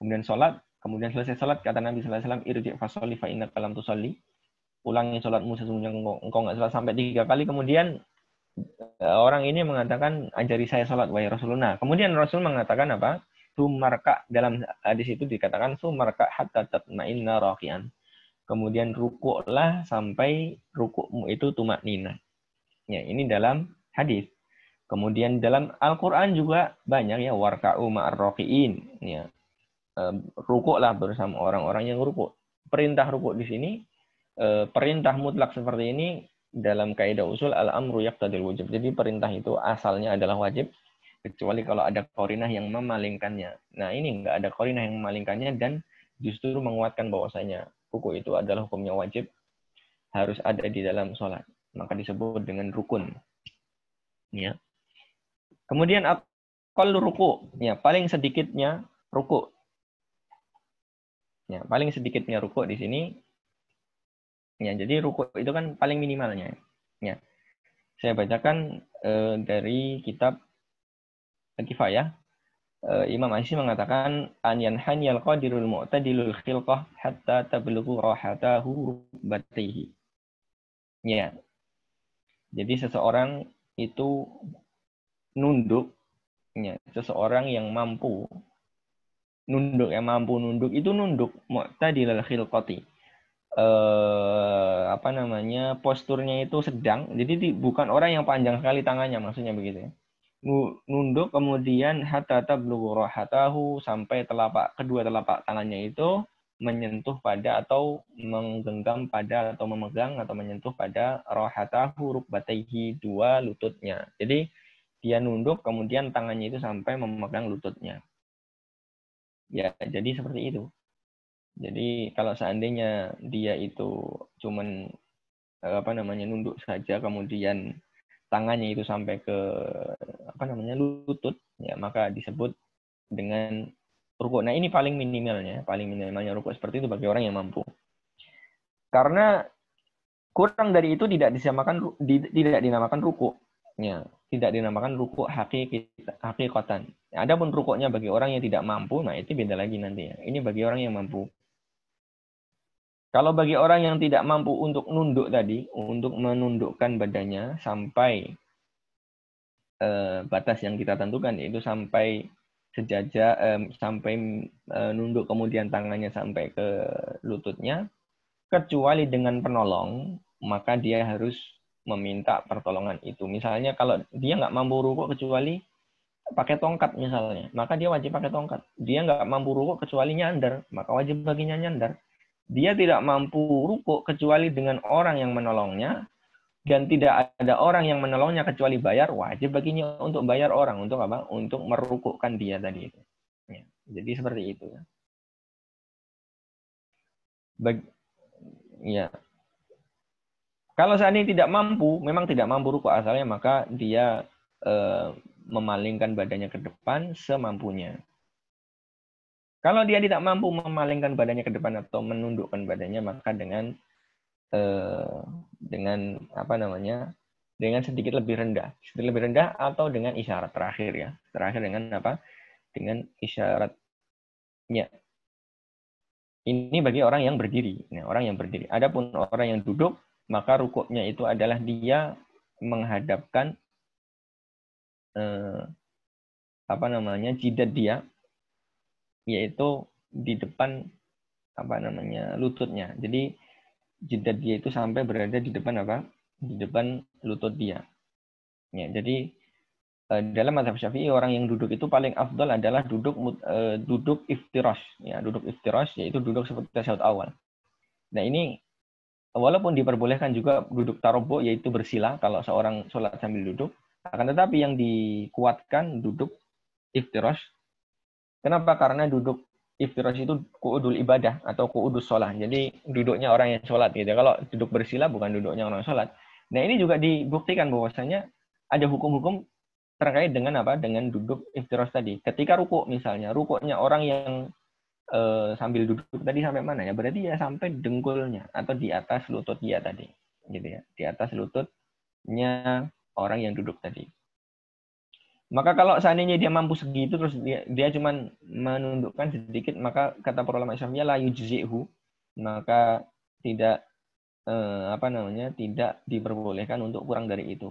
kemudian sholat, kemudian selesai sholat kata Nabi sallallahu alaihi wasallam, irji fasolli fa innaka lam tusalli, ulangi sholatmu sesungguhnya engkau enggak sholat, sampai 3 kali. Kemudian orang ini mengatakan, ajari saya sholat wahai Rasulullah. Kemudian Rasul mengatakan apa? Sumarka, dalam hadis itu dikatakan sumarka hatta tatma'inna raqian. Kemudian rukuklah sampai rukukmu itu tumak nina. Ya, ini dalam hadis. Kemudian dalam Al-Quran juga banyak ya, warka'u ma'ar raqiin. Ya, rukuklah bersama orang-orang yang rukuk. Perintah rukuk di sini, perintah mutlak seperti ini dalam kaidah usul al-amru yaqtadil wujub. Jadi perintah itu asalnya adalah wajib, kecuali kalau ada qarinah yang memalingkannya. Nah, ini enggak ada qarinah yang memalingkannya dan justru menguatkan bahwasanya ruku itu adalah hukumnya wajib, harus ada di dalam sholat. Maka disebut dengan rukun. Ya. Kemudian aqallu ruku, ya paling sedikitnya ruku. Ya, paling sedikitnya ruku di sini. Ya, jadi ruku itu kan paling minimalnya. Ya. Saya bacakan dari kitab Al-Kifayah. Imam Asy'ari mengatakan an yanhaniyal qadirul mu'tadilul khilqah hatta tablughu rahatahu rukbatayhi. Ya. Jadi seseorang itu nunduk, ya, seseorang yang mampu nunduk itu nunduk mu'tadilul khilqati. Apa namanya? Posturnya itu sedang. Jadi bukan orang yang panjang sekali tangannya, maksudnya begitu ya. Nunduk kemudian hatta tablughu rahatahu sampai kedua telapak tangannya itu menyentuh pada atau menggenggam pada atau memegang atau menyentuh pada rahatahu rukbatayhi, dua lututnya. Jadi dia nunduk kemudian tangannya itu sampai memegang lututnya. Ya, jadi seperti itu. Jadi kalau seandainya dia itu cuman nunduk saja kemudian tangannya itu sampai ke lutut, ya maka disebut dengan rukuk. Nah, ini paling minimalnya rukuk seperti itu bagi orang yang mampu. Karena kurang dari itu tidak dinamakan rukuk. Ya, tidak dinamakan rukuk hakikatan. Adapun rukuknya bagi orang yang tidak mampu, nah itu beda lagi nanti ya. Ini bagi orang yang mampu. Kalau bagi orang yang tidak mampu untuk nunduk tadi, untuk menundukkan badannya sampai batas yang kita tentukan, yaitu sampai sejajar, sampai nunduk kemudian tangannya sampai ke lututnya, kecuali dengan penolong, maka dia harus meminta pertolongan itu. Misalnya kalau dia nggak mampu rukuk kecuali pakai tongkat misalnya, maka dia wajib pakai tongkat. Dia nggak mampu rukuk kecuali nyandar, maka wajib baginya nyandar. Dia tidak mampu rukuk kecuali dengan orang yang menolongnya, dan tidak ada orang yang menolongnya kecuali bayar, wajib baginya untuk bayar orang. Untuk apa? Untuk merukukkan dia tadi itu. Ya. Jadi seperti itu. Ya. Kalau seandainya tidak mampu, memang tidak mampu rukuk asalnya, maka dia memalingkan badannya ke depan semampunya. Kalau dia tidak mampu memalingkan badannya ke depan atau menundukkan badannya, maka dengan dengan sedikit lebih rendah atau dengan isyarat terakhir ya. Terakhir dengan apa? Dengan isyaratnya. Ini bagi orang yang berdiri. Nah, orang yang berdiri. Adapun orang yang duduk, maka rukuknya itu adalah dia menghadapkan jidat dia, yaitu di depan lututnya. Jadi jidat dia itu sampai berada di depan di depan lutut dia. Ya, jadi dalam mazhab Syafi'i orang yang duduk itu paling afdal adalah duduk iftirash. Ya, duduk iftirash yaitu duduk seperti tasyahud awal. Nah, ini walaupun diperbolehkan juga duduk tarobo, yaitu bersila kalau seorang sholat sambil duduk, akan tetapi yang dikuatkan duduk iftirash. Kenapa? Karena duduk iftirash itu qu'udul ibadah atau qu'udus sholat. Jadi duduknya orang yang sholat gitu. Kalau duduk bersila bukan duduknya orang sholat. Nah, ini juga dibuktikan bahwasanya ada hukum-hukum terkait dengan dengan duduk iftirash tadi. Ketika rukuk misalnya, rukuknya orang yang sambil duduk tadi sampai mana ya? Berarti ya sampai dengkulnya atau di atas lutut dia tadi, gitu ya. Di atas lututnya orang yang duduk tadi. Maka kalau seandainya dia mampu segitu terus dia cuma menundukkan sedikit, maka kata para ulama Syafi'iyah la yujzi'hu, maka tidak tidak diperbolehkan untuk kurang dari itu.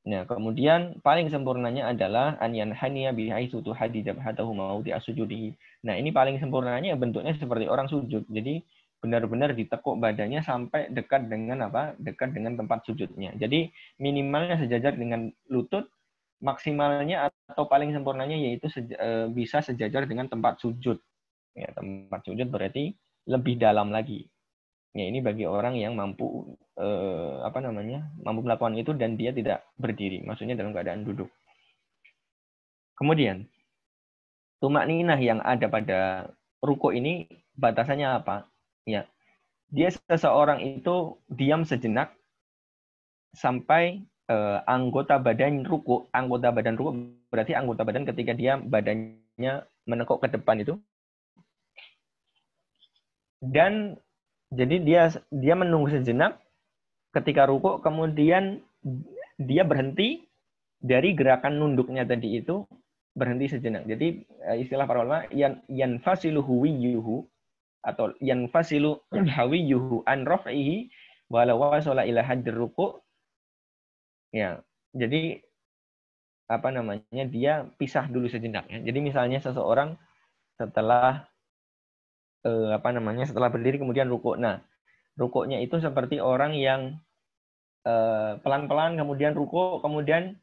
Nah, kemudian paling sempurnanya adalah an yanhaniya bihaitsu tuhaddi jabhatahu mawdi as-sujudi. Nah, ini paling sempurnanya bentuknya seperti orang sujud. Jadi benar-benar ditekuk badannya sampai dekat dengan Dekat dengan tempat sujudnya. Jadi minimalnya sejajar dengan lutut, maksimalnya atau paling sempurnanya yaitu bisa sejajar dengan tempat sujud. Ya, tempat sujud berarti lebih dalam lagi. Ya, ini bagi orang yang mampu mampu melakukan itu dan dia tidak berdiri, maksudnya dalam keadaan duduk. Kemudian tumakninah yang ada pada rukuk ini batasannya apa? Ya, dia seseorang itu diam sejenak sampai anggota badan rukuk berarti anggota badan ketika dia badannya menekuk ke depan itu, dan jadi dia menunggu sejenak ketika rukuk, kemudian dia berhenti dari gerakan nunduknya tadi itu berhenti sejenak. Jadi istilah para ulama yanfasilu huwiyuhu atau yanfasilu hawiyuhu an raf'ihi walau wasala ila haddir ruku'. Ya. Jadi apa namanya? Dia pisah dulu sejenak ya. Jadi misalnya seseorang setelah apa namanya? Setelah berdiri kemudian rukuk. Nah, rukuknya itu seperti orang yang pelan-pelan kemudian rukuk kemudian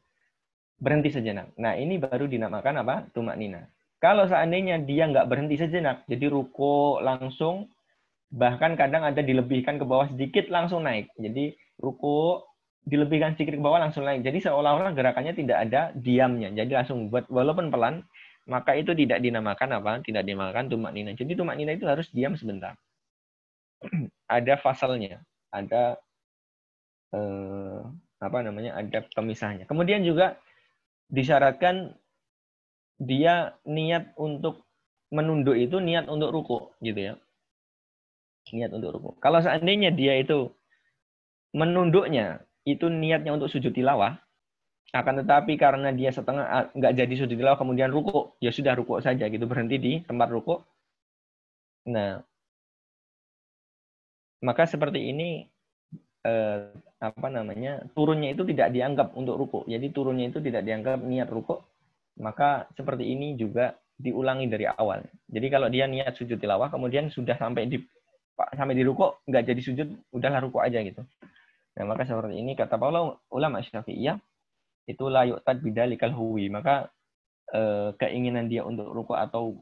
berhenti sejenak. Nah, ini baru dinamakan apa? Tumak nina. Kalau seandainya dia nggak berhenti sejenak, jadi ruko langsung, bahkan kadang ada dilebihkan ke bawah sedikit langsung naik. Jadi ruko dilebihkan sedikit ke bawah langsung naik. Jadi seolah-olah gerakannya tidak ada diamnya. Jadi langsung buat walaupun pelan, maka itu tidak dinamakan apa? Tidak dinamakan tumak nina. Jadi tumak nina itu harus diam sebentar. Ada fasalnya, ada apa namanya? Ada pemisahnya. Kemudian juga disyaratkan dia niat untuk menunduk itu niat untuk ruku gitu ya. Niat untuk ruku. Kalau seandainya dia itu menunduknya itu niatnya untuk sujud tilawah, akan tetapi karena dia setengah nggak jadi sujud tilawah kemudian ruku, ya sudah ruku saja gitu, berhenti di tempat ruku. Nah, maka seperti ini apa namanya? Turunnya itu tidak dianggap untuk ruku. Jadi turunnya itu tidak dianggap niat ruku. Maka seperti ini juga diulangi dari awal. Jadi kalau dia niat sujud tilawah, kemudian sudah sampai di ruku, nggak jadi sujud, udahlah ruku aja gitu. Nah, maka seperti ini kata para ulama Syafi'iyah, itu la yu'tad bidalikal huwi. Maka keinginan dia untuk ruku atau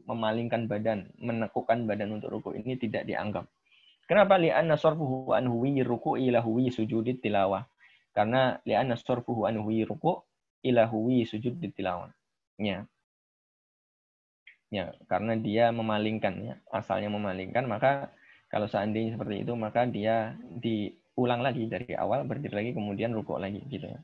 memalingkan badan, menekukkan badan untuk ruku ini tidak dianggap. Kenapa? Li'anna sarfuhu an huwi ruku'i ila huwi sujudit tilawah. Karena li'anna sarfuhu an huwi ruku' ila huwi sujudit tilawah. Ya. Ya, karena dia memalingkan ya, asalnya memalingkan, maka kalau seandainya seperti itu maka dia diulang lagi dari awal, berdiri lagi kemudian rukuk lagi gitu ya.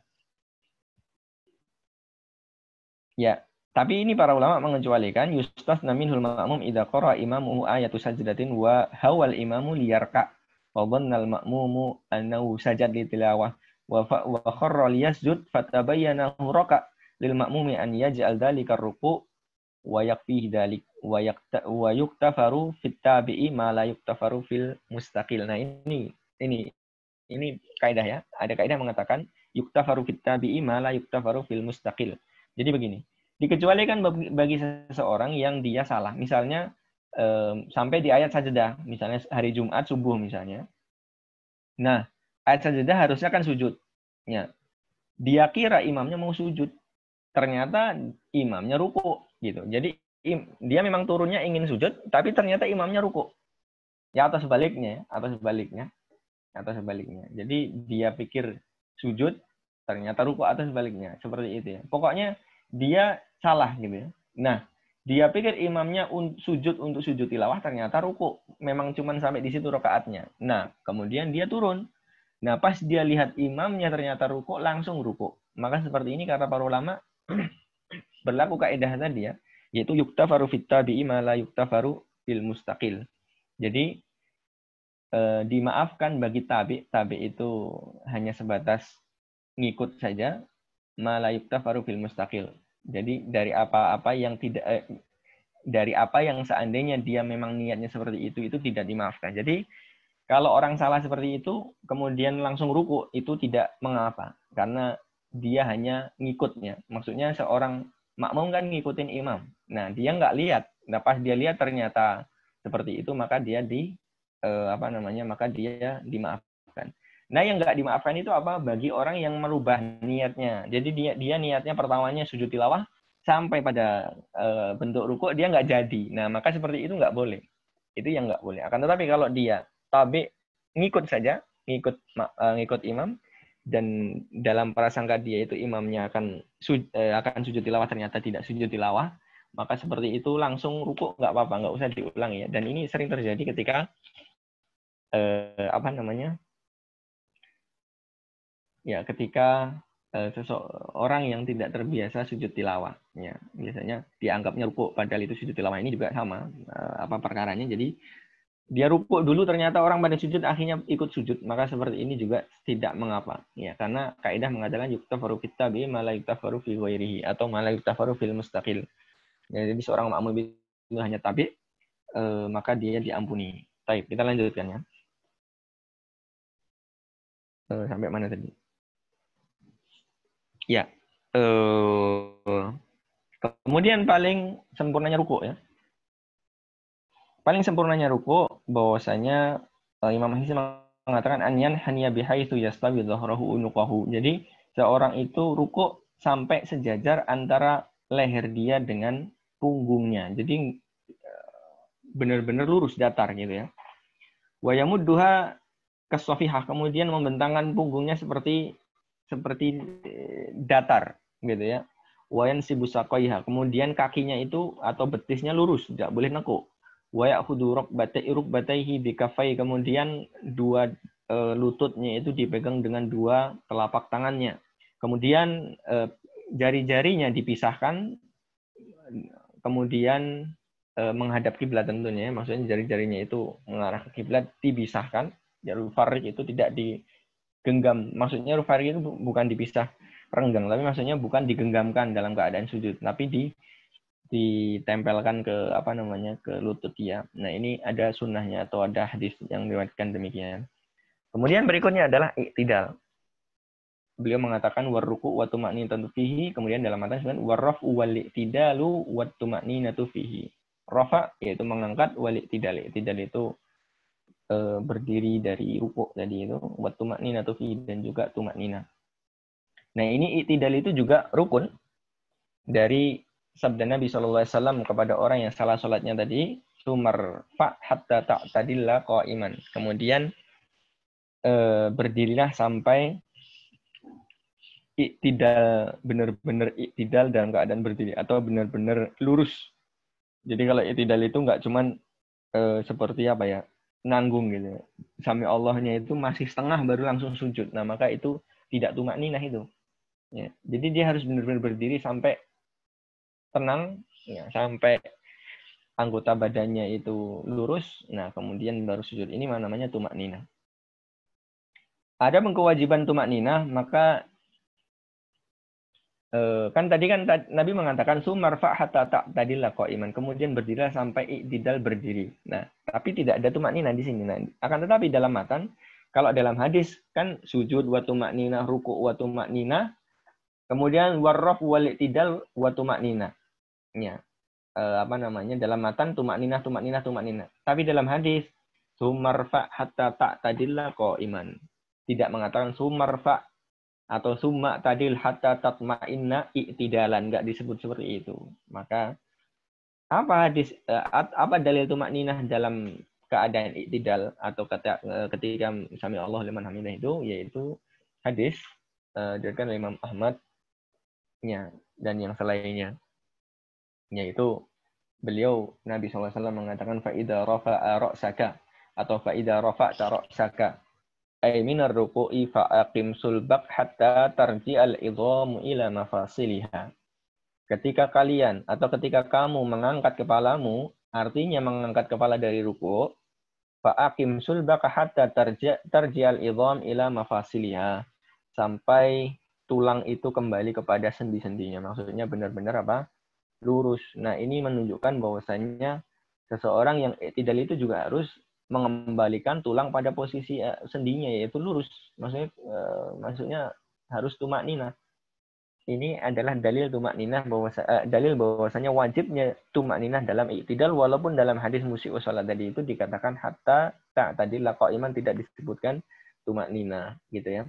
Ya, tapi ini para ulama mengecualikan yustasna minhul ma'mum idza qara imamuhu ayatu sajdatin wa hawal imamu liyarka wa dhannal ma'mumu annahu sajad li tilawah wa kharra liyasjud fatabayyana raka lil ma'mumi an yaj'al dzalika ruku' wa yakfihi dzalik wa yuktafaru fit tabi'i ma la yuktafaru fil mustaqil. Nah, ini kaidah ya. Ada kaidah mengatakan yuktafaru fit tabi'i ma la yuktafaru fil mustaqil. Jadi begini, dikecualikan bagi seseorang yang dia salah. Misalnya sampai di ayat sajdah, misalnya hari Jumat subuh misalnya. Nah, ayat sajdah harusnya kan sujud. Ya. Dia kira imamnya mau sujud. Ternyata imamnya ruku gitu. Jadi dia memang turunnya ingin sujud, tapi ternyata imamnya ruku. Ya atau sebaliknya, atau sebaliknya. Jadi dia pikir sujud, ternyata ruku atau sebaliknya. Seperti itu ya. Pokoknya dia salah gitu ya. Nah, dia pikir imamnya sujud untuk sujud tilawah, ternyata ruku. Memang cuma sampai di situ rakaatnya. Nah, kemudian dia turun. Nah, pas dia lihat imamnya ternyata ruku, langsung ruku. Maka seperti ini kata para ulama, berlaku kaidah tadi ya, yaitu yuktafaru fit tabi'i ma la yuktafaru fil mustaqil. Jadi dimaafkan bagi tabi itu hanya sebatas ngikut saja, ma la yuktafaru fil mustaqil. Jadi dari apa-apa yang tidak dari apa yang seandainya dia memang niatnya seperti itu tidak dimaafkan. Jadi kalau orang salah seperti itu kemudian langsung ruku, itu tidak mengapa karena dia hanya ngikutnya. Maksudnya seorang makmum kan ngikutin imam. Nah, dia nggak lihat. Nah, pas dia lihat ternyata seperti itu, maka dia maka dia dimaafkan. Nah, yang nggak dimaafkan itu apa? Bagi orang yang merubah niatnya. Jadi dia niatnya pertamanya sujud tilawah sampai pada bentuk ruku dia nggak jadi. Nah, maka seperti itu nggak boleh. Itu yang nggak boleh. Akan tetapi kalau dia tabi ngikut saja, ngikut imam, dan dalam prasangka dia itu imamnya akan sujud tilawah, ternyata tidak sujud tilawah, maka seperti itu langsung rukuk nggak apa-apa, nggak usah diulang ya. Dan ini sering terjadi ketika ketika seseorang yang tidak terbiasa sujud tilawah, ya biasanya dianggapnya rukuk, padahal itu sujud tilawah. Ini juga sama perkaranya. Jadi Dia rukuk dulu ternyata orang pada sujud akhirnya ikut sujud, maka seperti ini juga tidak mengapa ya, karena kaidah mengatakan yuktafaru fit tabi ma la yuktafaru fi ghairihi atau ma la yuktafaru fil mustaqil. Ya, jadi seorang makmum itu hanya tabi maka dia diampuni. Baik, kita lanjutkan ya. Sampai mana tadi? Ya. Kemudian paling sempurnanya rukuk ya. Paling sempurnanya ruku bahwasanya Imam Ahmad mengatakan anyan hanya bihaitsu yastawi dhahrahu unuqahu. Jadi seorang itu ruku sampai sejajar antara leher dia dengan punggungnya. Jadi benar-benar lurus datar gitu ya. Wa yamudduha kasafihah, kemudian membentangkan punggungnya seperti datar gitu ya. Wa yansibu saqaiha, kemudian kakinya itu atau betisnya lurus, tidak boleh nekuk. Wa ya'khudhu rukbatayhi bikafai, kemudian dua lututnya itu dipegang dengan dua telapak tangannya. Kemudian jari-jarinya dipisahkan, kemudian menghadap kiblat tentunya, maksudnya jari-jarinya itu mengarah ke kiblat dipisahkan. Jarul farik itu tidak digenggam. Maksudnya farik itu bukan dipisah renggang, tapi maksudnya bukan digenggamkan dalam keadaan sujud, tapi ditempelkan ke ke lutut dia. Nah, ini ada sunnahnya atau ada hadis yang diriwayatkan demikian. Kemudian berikutnya adalah iktidal. Beliau mengatakan warruku wa tuma'ninatu fihi, kemudian dalam matan disebutkan warrafu wal iktidalu wa tuma'ninatu fihi. Rafa yaitu mengangkat, wal iktidal. Iktidal itu berdiri dari ruku tadi itu, wa tuma'ninatu fihi, dan juga tuma'ninah. Nah, ini iktidal itu juga rukun dari sabda Nabi SAW kepada orang yang salah sholatnya tadi, sumarfa hatta ta'tadilla qa'iman. Kemudian berdirilah sampai iktidal, benar-benar iktidal dalam keadaan berdiri atau benar-benar lurus. Jadi kalau iktidal itu nggak cuman seperti apa ya, nanggung gitu. Sami Allahnya itu masih setengah baru langsung sujud. Nah, maka itu tidak tumakninah itu. Ya. Jadi dia harus benar-benar berdiri sampai tenang, ya, sampai anggota badannya itu lurus. Nah, kemudian baru sujud. Ini namanya tumakninah. Ada kewajiban tumakninah, maka kan tadi kan Nabi mengatakan sumarfa hatta ta'tadilla qa'iman, kemudian berdirilah sampai iktidal berdiri. Nah, tapi tidak ada tumakninah di sini. Nah, akan tetapi dalam matan, kalau dalam hadis kan sujud wa tumakninah, ruku' wa tumakninah, kemudian warraf wal iktidal wa tumakninah. Ya. Dalam matan tumakninah. Tapi dalam hadis sumarfa hatta ta'tadilla qa'iman. Tidak mengatakan sumarfa atau summa tadil hatta tatma'inna i'tidalan, enggak disebut seperti itu. Maka apa dalil tumakninah dalam keadaan i'tidal atau ketika sami Allah liman hamidah itu, yaitu hadis diriwayatkan oleh Imam Ahmad dan yang selainnya, yaitu beliau Nabi SAW mengatakan fa'idha rafa'a ra'saka atau fa'idha rafa'ta ra'saka ay minar ruku'i fa'aqim sulbak hatta tarji'al idhamu ila mafasiliha. Ketika kalian atau ketika kamu mengangkat kepalamu, artinya mengangkat kepala dari ruku', fa'aqim sulbak hatta tarji'al idham ila mafasiliha. Sampai tulang itu kembali kepada sendi-sendinya. Maksudnya benar-benar lurus. Nah, ini menunjukkan bahwasannya seseorang yang iktidal itu juga harus mengembalikan tulang pada posisi sendinya, yaitu lurus. Maksudnya harus tumakninah. Ini adalah dalil tumakninah dalil bahwasanya wajibnya tumakninah dalam iktidal, walaupun dalam hadis musii'us shalat tadi itu dikatakan hatta ta'tadilla qa'iman, tidak disebutkan tumakninah gitu ya.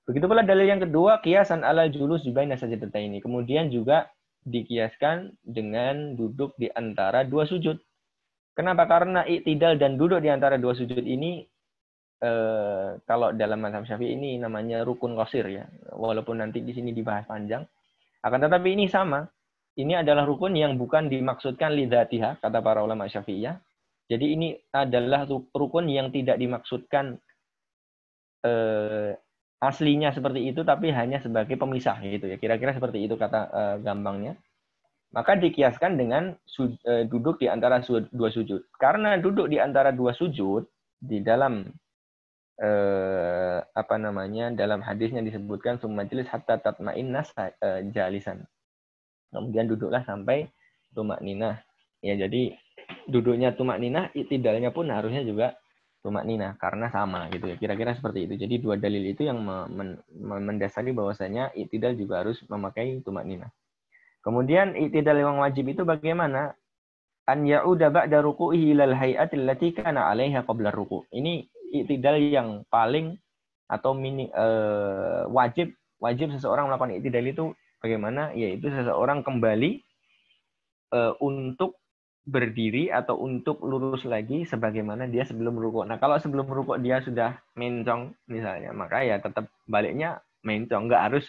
Begitu pula dalil yang kedua, qiyasan alal julus baina sajdataini. Kemudian juga dikiaskan dengan duduk di antara dua sujud. Kenapa? Karena iktidal dan duduk di antara dua sujud ini kalau dalam mazhab Syafi'i ini namanya rukun qasir ya. Walaupun nanti di sini dibahas panjang. Akan tetapi ini sama. Ini adalah rukun yang bukan dimaksudkan lidzatiha, kata para ulama Syafi'iyah. Jadi ini adalah rukun yang tidak dimaksudkan aslinya seperti itu, tapi hanya sebagai pemisah gitu ya. Kira-kira seperti itu kata gampangnya. Maka dikiaskan dengan duduk di antara dua sujud. Karena duduk di antara dua sujud di dalam dalam hadisnya disebutkan majlis hatta tatma'inna jalisan. Kemudian duduklah sampai tumak ninah. Ya, jadi duduknya tumak ninah, i'tidalnya pun harusnya juga tumak ninah karena sama gitu ya. Kira-kira seperti itu. Jadi dua dalil itu yang mendasari bahwasanya i'tidal juga harus memakai tumak ninah. Kemudian i'tidal yang wajib itu bagaimana? An ya'uda ba'da ruku'ihi ilal hay'ati allati kana 'alaiha qabla ruku'. Ini i'tidal yang paling atau wajib seseorang melakukan i'tidal itu bagaimana? Yaitu seseorang kembali untuk berdiri atau untuk lurus lagi sebagaimana dia sebelum rukuk. Nah, kalau sebelum rukuk dia sudah mencong misalnya, maka ya tetap baliknya mencong, nggak harus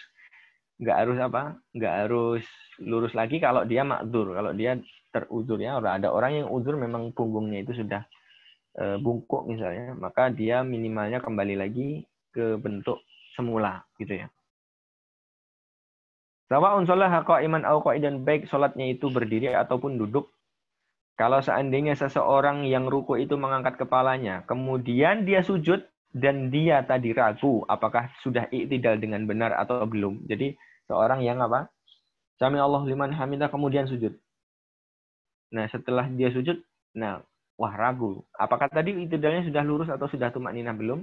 lurus lagi kalau dia makdur, kalau dia teruzur ya. Ada orang yang uzur memang punggungnya itu sudah bungkuk misalnya, maka dia minimalnya kembali lagi ke bentuk semula gitu ya. Sawa'un sholaha qa'iman aw qa'idan, baik salatnya itu berdiri ataupun duduk. Kalau seandainya seseorang yang ruku itu mengangkat kepalanya, kemudian dia sujud dan dia tadi ragu apakah sudah i'tidal dengan benar atau belum. Jadi seorang yang Sami Allah liman hamidah kemudian sujud. Nah, setelah dia sujud, ragu. Apakah tadi i'tidalnya sudah lurus atau sudah tumakninah belum?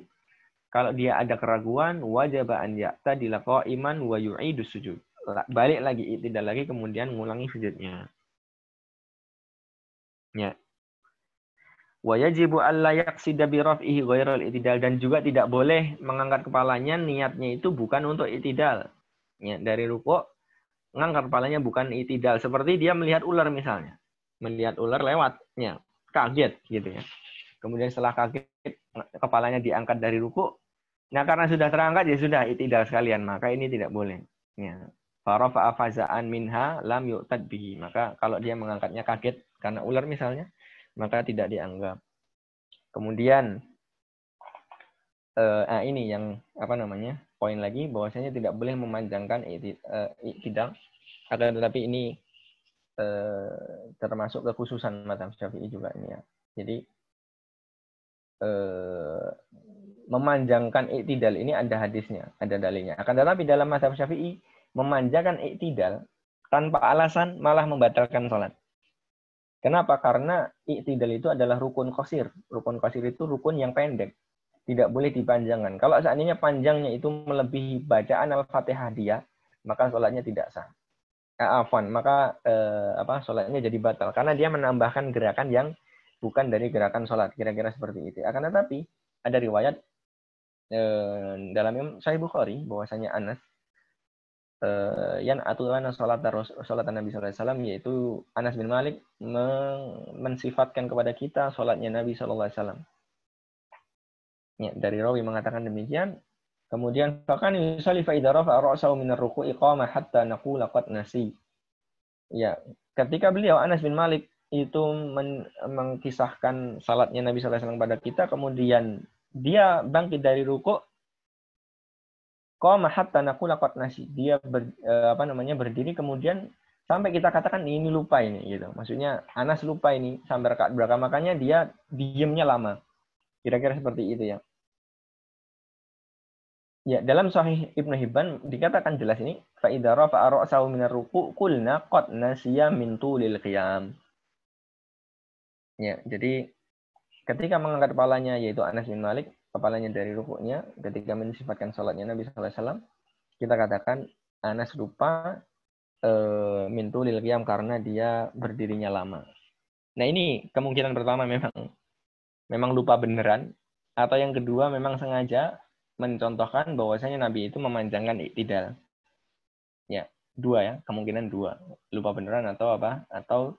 Kalau dia ada keraguan, wajib an ya'tadila qa'iman wa yu'idus sujud. Balik lagi i'tidal lagi kemudian ngulangi sujudnya. Ya. Wa yajibu alla yaqsida bi raf'ihi ghairal i'tidal, dan juga tidak boleh mengangkat kepalanya niatnya itu bukan untuk i'tidal. Ya, dari rukuk mengangkat kepalanya bukan i'tidal, seperti dia melihat ular misalnya. Melihat ular lewat, ya, kaget gitu ya. Kemudian setelah kaget kepalanya diangkat dari rukuk. Nah, karena sudah terangkat ya sudah i'tidal sekalian, maka ini tidak boleh. Ya. Farafa'a faza'an minha lam yu'tad bihi. Maka kalau dia mengangkatnya kaget karena ular misalnya, maka tidak dianggap. Kemudian ini yang poin lagi bahwasanya tidak boleh memanjangkan i'tidal, akan tetapi ini termasuk kekhususan mazhab Syafi'i juga ini ya. Jadi memanjangkan i'tidal ini ada hadisnya, ada dalilnya. Akan tetapi dalam mazhab Syafi'i memanjangkan i'tidal tanpa alasan malah membatalkan sholat. Kenapa? Karena i'tidal itu adalah rukun qashir. Rukun qashir itu rukun yang pendek. Tidak boleh dipanjangkan. Kalau seandainya panjangnya itu melebihi bacaan Al-Fatihah dia, maka sholatnya tidak sah. Maka sholatnya jadi batal. Karena dia menambahkan gerakan yang bukan dari gerakan sholat. Kira-kira seperti itu. Akan tetapi, ada riwayat dalam Sahih Bukhari, bahwasanya Anas yang aturan sholat Nabi SAW, yaitu Anas bin Malik mensifat,kan kepada kita sholatnya Nabi SAW. Ya, dari rawi mengatakan demikian. Kemudian fakan yusalli fa idza rafa'a ra'sahu min ar-ruku'i qama hatta naqula qad nasi. Ya, ketika beliau Anas bin Malik itu mengkisahkan salatnya Nabi sallallahu alaihi wasallam pada kita, kemudian dia bangkit dari ruku', qama hatta naqula qad nasi. Dia berdiri kemudian sampai kita katakan ini lupa ini gitu. Maksudnya Anas lupa ini sampai rakaat berapa, makanya dia diamnya lama. Kira-kira seperti itu ya. Ya, dalam Sahih Ibnu Hibban dikatakan jelas ini, fa idza rafa'a ra'sahu minar ruku' qulna qad nasiya min tulil qiyam. Ya, jadi ketika mengangkat kepalanya yaitu Anas bin Malik, kepalanya dari rukuknya ketika mensifatkan salatnya Nabi sallallahu alaihi wasallam, kita katakan Anas lupa min tulil qiyam karena dia berdirinya lama. Nah, ini kemungkinan pertama memang lupa beneran, atau yang kedua memang sengaja mencontohkan bahwasanya Nabi itu memanjangkan i'tidal. Ya, kemungkinan dua. Lupa beneran atau atau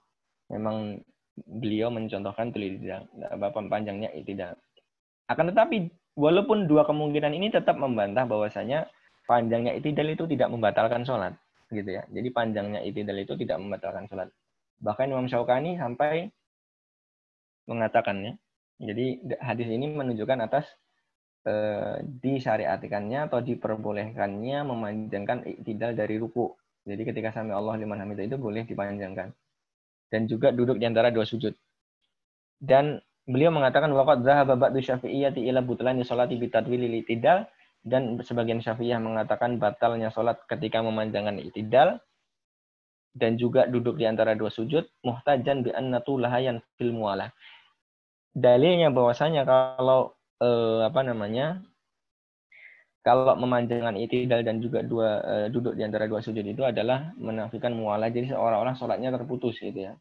memang beliau mencontohkan panjangnya i'tidal. Akan tetapi walaupun dua kemungkinan ini tetap membantah bahwasanya panjangnya i'tidal itu tidak membatalkan sholat, gitu ya. Jadi panjangnya i'tidal itu tidak membatalkan sholat. Bahkan Imam Syaukani sampai mengatakannya. Jadi hadis ini menunjukkan atas disyariatkannya atau diperbolehkannya memanjangkan i'tidal dari ruku. Jadi ketika sami Allah liman hamidah itu boleh dipanjangkan. Dan juga duduk di antara dua sujud. Dan beliau mengatakan waqad dzahaba ba'du syafi'iyyati ila butlani sholati bi tadwilil i'tidal, dan sebagian Syafi'iyah mengatakan batalnya salat ketika memanjangkan i'tidal dan juga duduk di antara dua sujud, muhtajan bi anna tulahayan fil muwalah. Dalilnya bahwasanya kalau kalau memanjangkan i'tidal dan juga duduk di antara dua sujud itu adalah menafikan muwalah, jadi seolah-olah salatnya terputus gitu ya.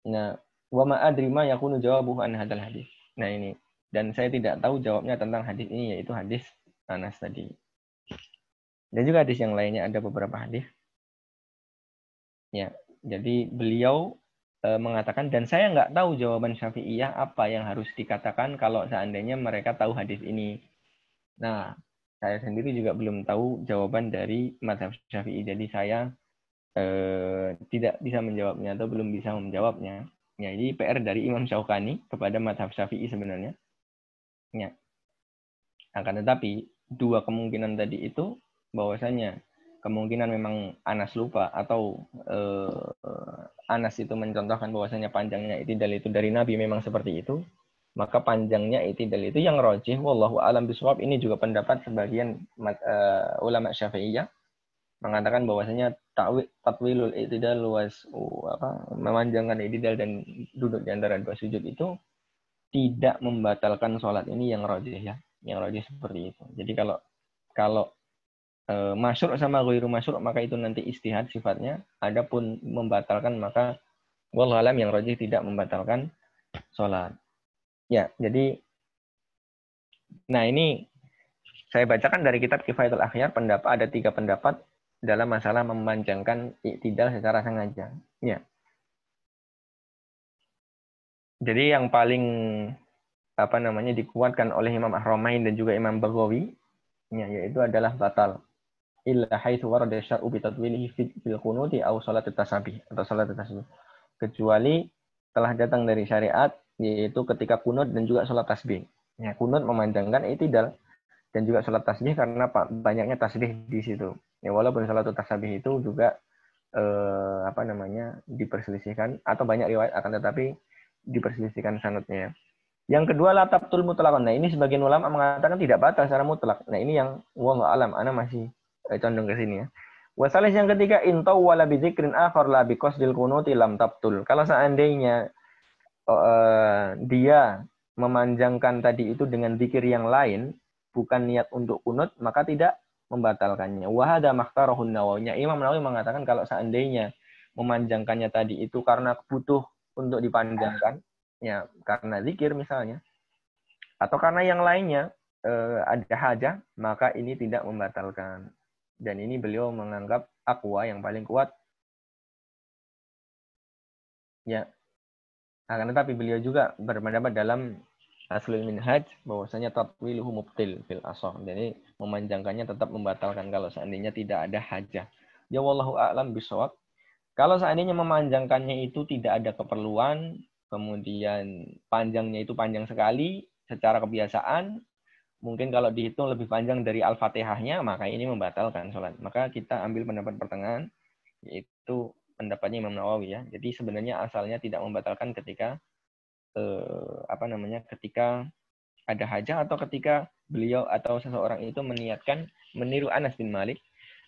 Nah, wa ma adri ma yakunu jawabuhu an hadzal hadis. Nah, ini dan saya tidak tahu jawabnya tentang hadis ini, yaitu hadis Anas tadi. Dan juga hadis yang lainnya, ada beberapa hadis. Ya, jadi beliau mengatakan, dan saya nggak tahu jawaban Syafi'iyah apa yang harus dikatakan kalau seandainya mereka tahu hadis ini. Nah, saya sendiri juga belum tahu jawaban dari mazhab Syafi'i, jadi saya tidak bisa menjawabnya atau belum bisa menjawabnya. Ya, ini PR dari Imam Syaukani kepada mazhab Syafi'i sebenarnya. Ya. Akan tetapi dua kemungkinan tadi itu, bahwasanya kemungkinan memang Anas lupa atau Anas itu mencontohkan bahwasanya panjangnya i'tidal itu dari Nabi memang seperti itu, maka panjangnya i'tidal itu yang rajih wallahu alam bisawab. Ini juga pendapat sebagian ulama Syafi'iyah mengatakan bahwasanya tatwilul i'tidal memanjangkan i'tidal dan duduk di antara dua sujud itu tidak membatalkan sholat. Ini yang rajih ya, yang rajih seperti itu. Jadi kalau masyru' sama ghairu masyru' maka itu nanti ijtihad sifatnya. Adapun membatalkan maka wallahu alam yang rajih tidak membatalkan sholat. Ya, jadi nah ini saya bacakan dari kitab Kifayatul Akhyar, ada 3 pendapat dalam masalah memanjangkan i'tidal secara sengaja. Ya. Jadi yang paling dikuatkan oleh Imam Ahramain dan juga Imam Baghawi, ya, yaitu adalah batal illa haitsu warada syar'u bi tatwilihi fil qunuti aw salat tasbih atau salat tasbih, kecuali telah datang dari syariat yaitu ketika kunut dan juga salat tasbih. Ya, kunut memanjangkan i'tidal dan juga salat tasbih karena banyaknya tasbih di situ. Ya, walaupun salat tasbih itu juga diperselisihkan atau banyak riwayat, akan tetapi diperselisihkan sanadnya. Yang kedua, la tabtul mutlaqan. Nah, ini sebagian ulama mengatakan tidak batal secara mutlak. Nah, ini yang wallahu alam, ana masih condong ke sini ya. Wasalis yang ketiga, intau wala bi dzikrin akhar la bi qasdil qunuti lam tabtul. Kalau seandainya dia memanjangkan tadi itu dengan zikir yang lain, bukan niat untuk kunut, maka tidak membatalkannya. Wa hadza makhtarahun Nawawi. Imam Nawawi mengatakan kalau seandainya memanjangkannya tadi itu karena butuh untuk dipanjangkan, ya karena zikir misalnya, atau karena yang lainnya ada hajah, maka ini tidak membatalkan. Dan ini beliau menganggap aqwa, yang paling kuat. Ya. Akan tetapi beliau juga berpendapat dalam Aslul Minhaj bahwasanya tatwiluhu mubtil fil ashar. Jadi memanjangkannya tetap membatalkan kalau seandainya tidak ada hajah. Ya wallahu a'lam bishawab. Kalau seandainya memanjangkannya itu tidak ada keperluan, kemudian panjangnya itu panjang sekali secara kebiasaan, mungkin kalau dihitung lebih panjang dari Al-Fatihahnya, maka ini membatalkan sholat. Maka kita ambil pendapat pertengahan, yaitu pendapatnya Imam Nawawi ya. Jadi sebenarnya asalnya tidak membatalkan ketika ketika ada hajah atau ketika beliau atau seseorang itu meniatkan meniru Anas bin Malik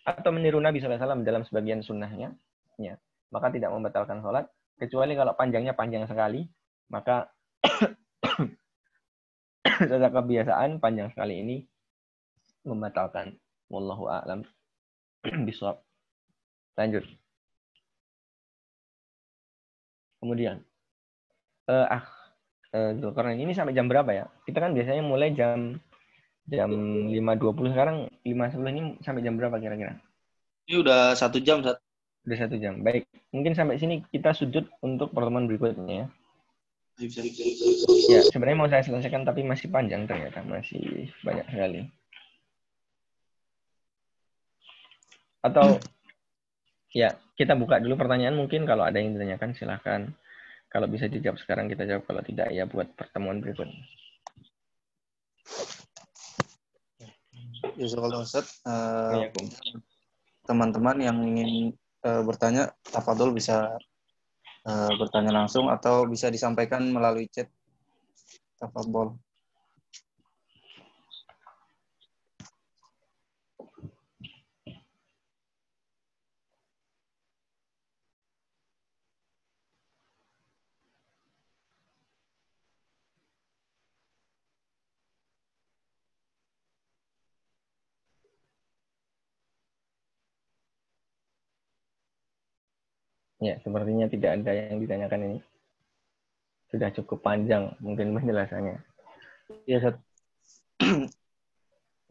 atau meniru Nabi SAW dalam sebagian sunnahnya, ya, maka tidak membatalkan sholat. Kecuali kalau panjangnya panjang sekali, maka secara kebiasaan panjang sekali ini membatalkan. Wallahu a'lam bishawab. Lanjut. Kemudian, karena ini sampai jam berapa ya? Kita kan biasanya mulai jam 5.20, sekarang 5.10, ini sampai jam berapa kira-kira? Ini udah 1 jam, Sat. Udah 1 jam. Baik, mungkin sampai sini kita sujud untuk pertemuan berikutnya ya. Ya, sebenarnya mau saya selesaikan tapi masih panjang ternyata, masih banyak sekali. Atau ya, kita buka dulu pertanyaan, mungkin kalau ada yang ditanyakan silahkan. Kalau bisa dijawab sekarang kita jawab, kalau tidak ya buat pertemuan berikutnya. Ya, kalau Ustaz, teman-teman yang ingin bertanya, tafadhol bisa bertanya langsung atau bisa disampaikan melalui chat. Tafadhol. Ya, sepertinya tidak ada yang ditanyakan ini. Sudah cukup panjang mungkin penjelasannya. Iya, Seth.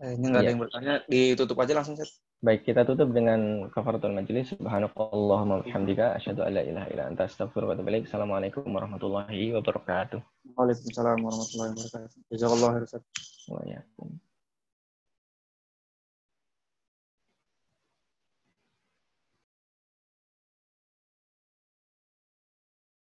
Ini nggak ada Ya, yang bertanya, ditutup aja langsung, Seth. baik, kita tutup dengan kafaratul majelis. Subhanakallahumma wabihamdika asyhadu an la ilaha illa anta astaghfiruka wa atubu ilaik. Assalamualaikum warahmatullahi wabarakatuh. Waalaikumsalam warahmatullahi wabarakatuh. Jazakallahu khairan, Seth. Wa ya.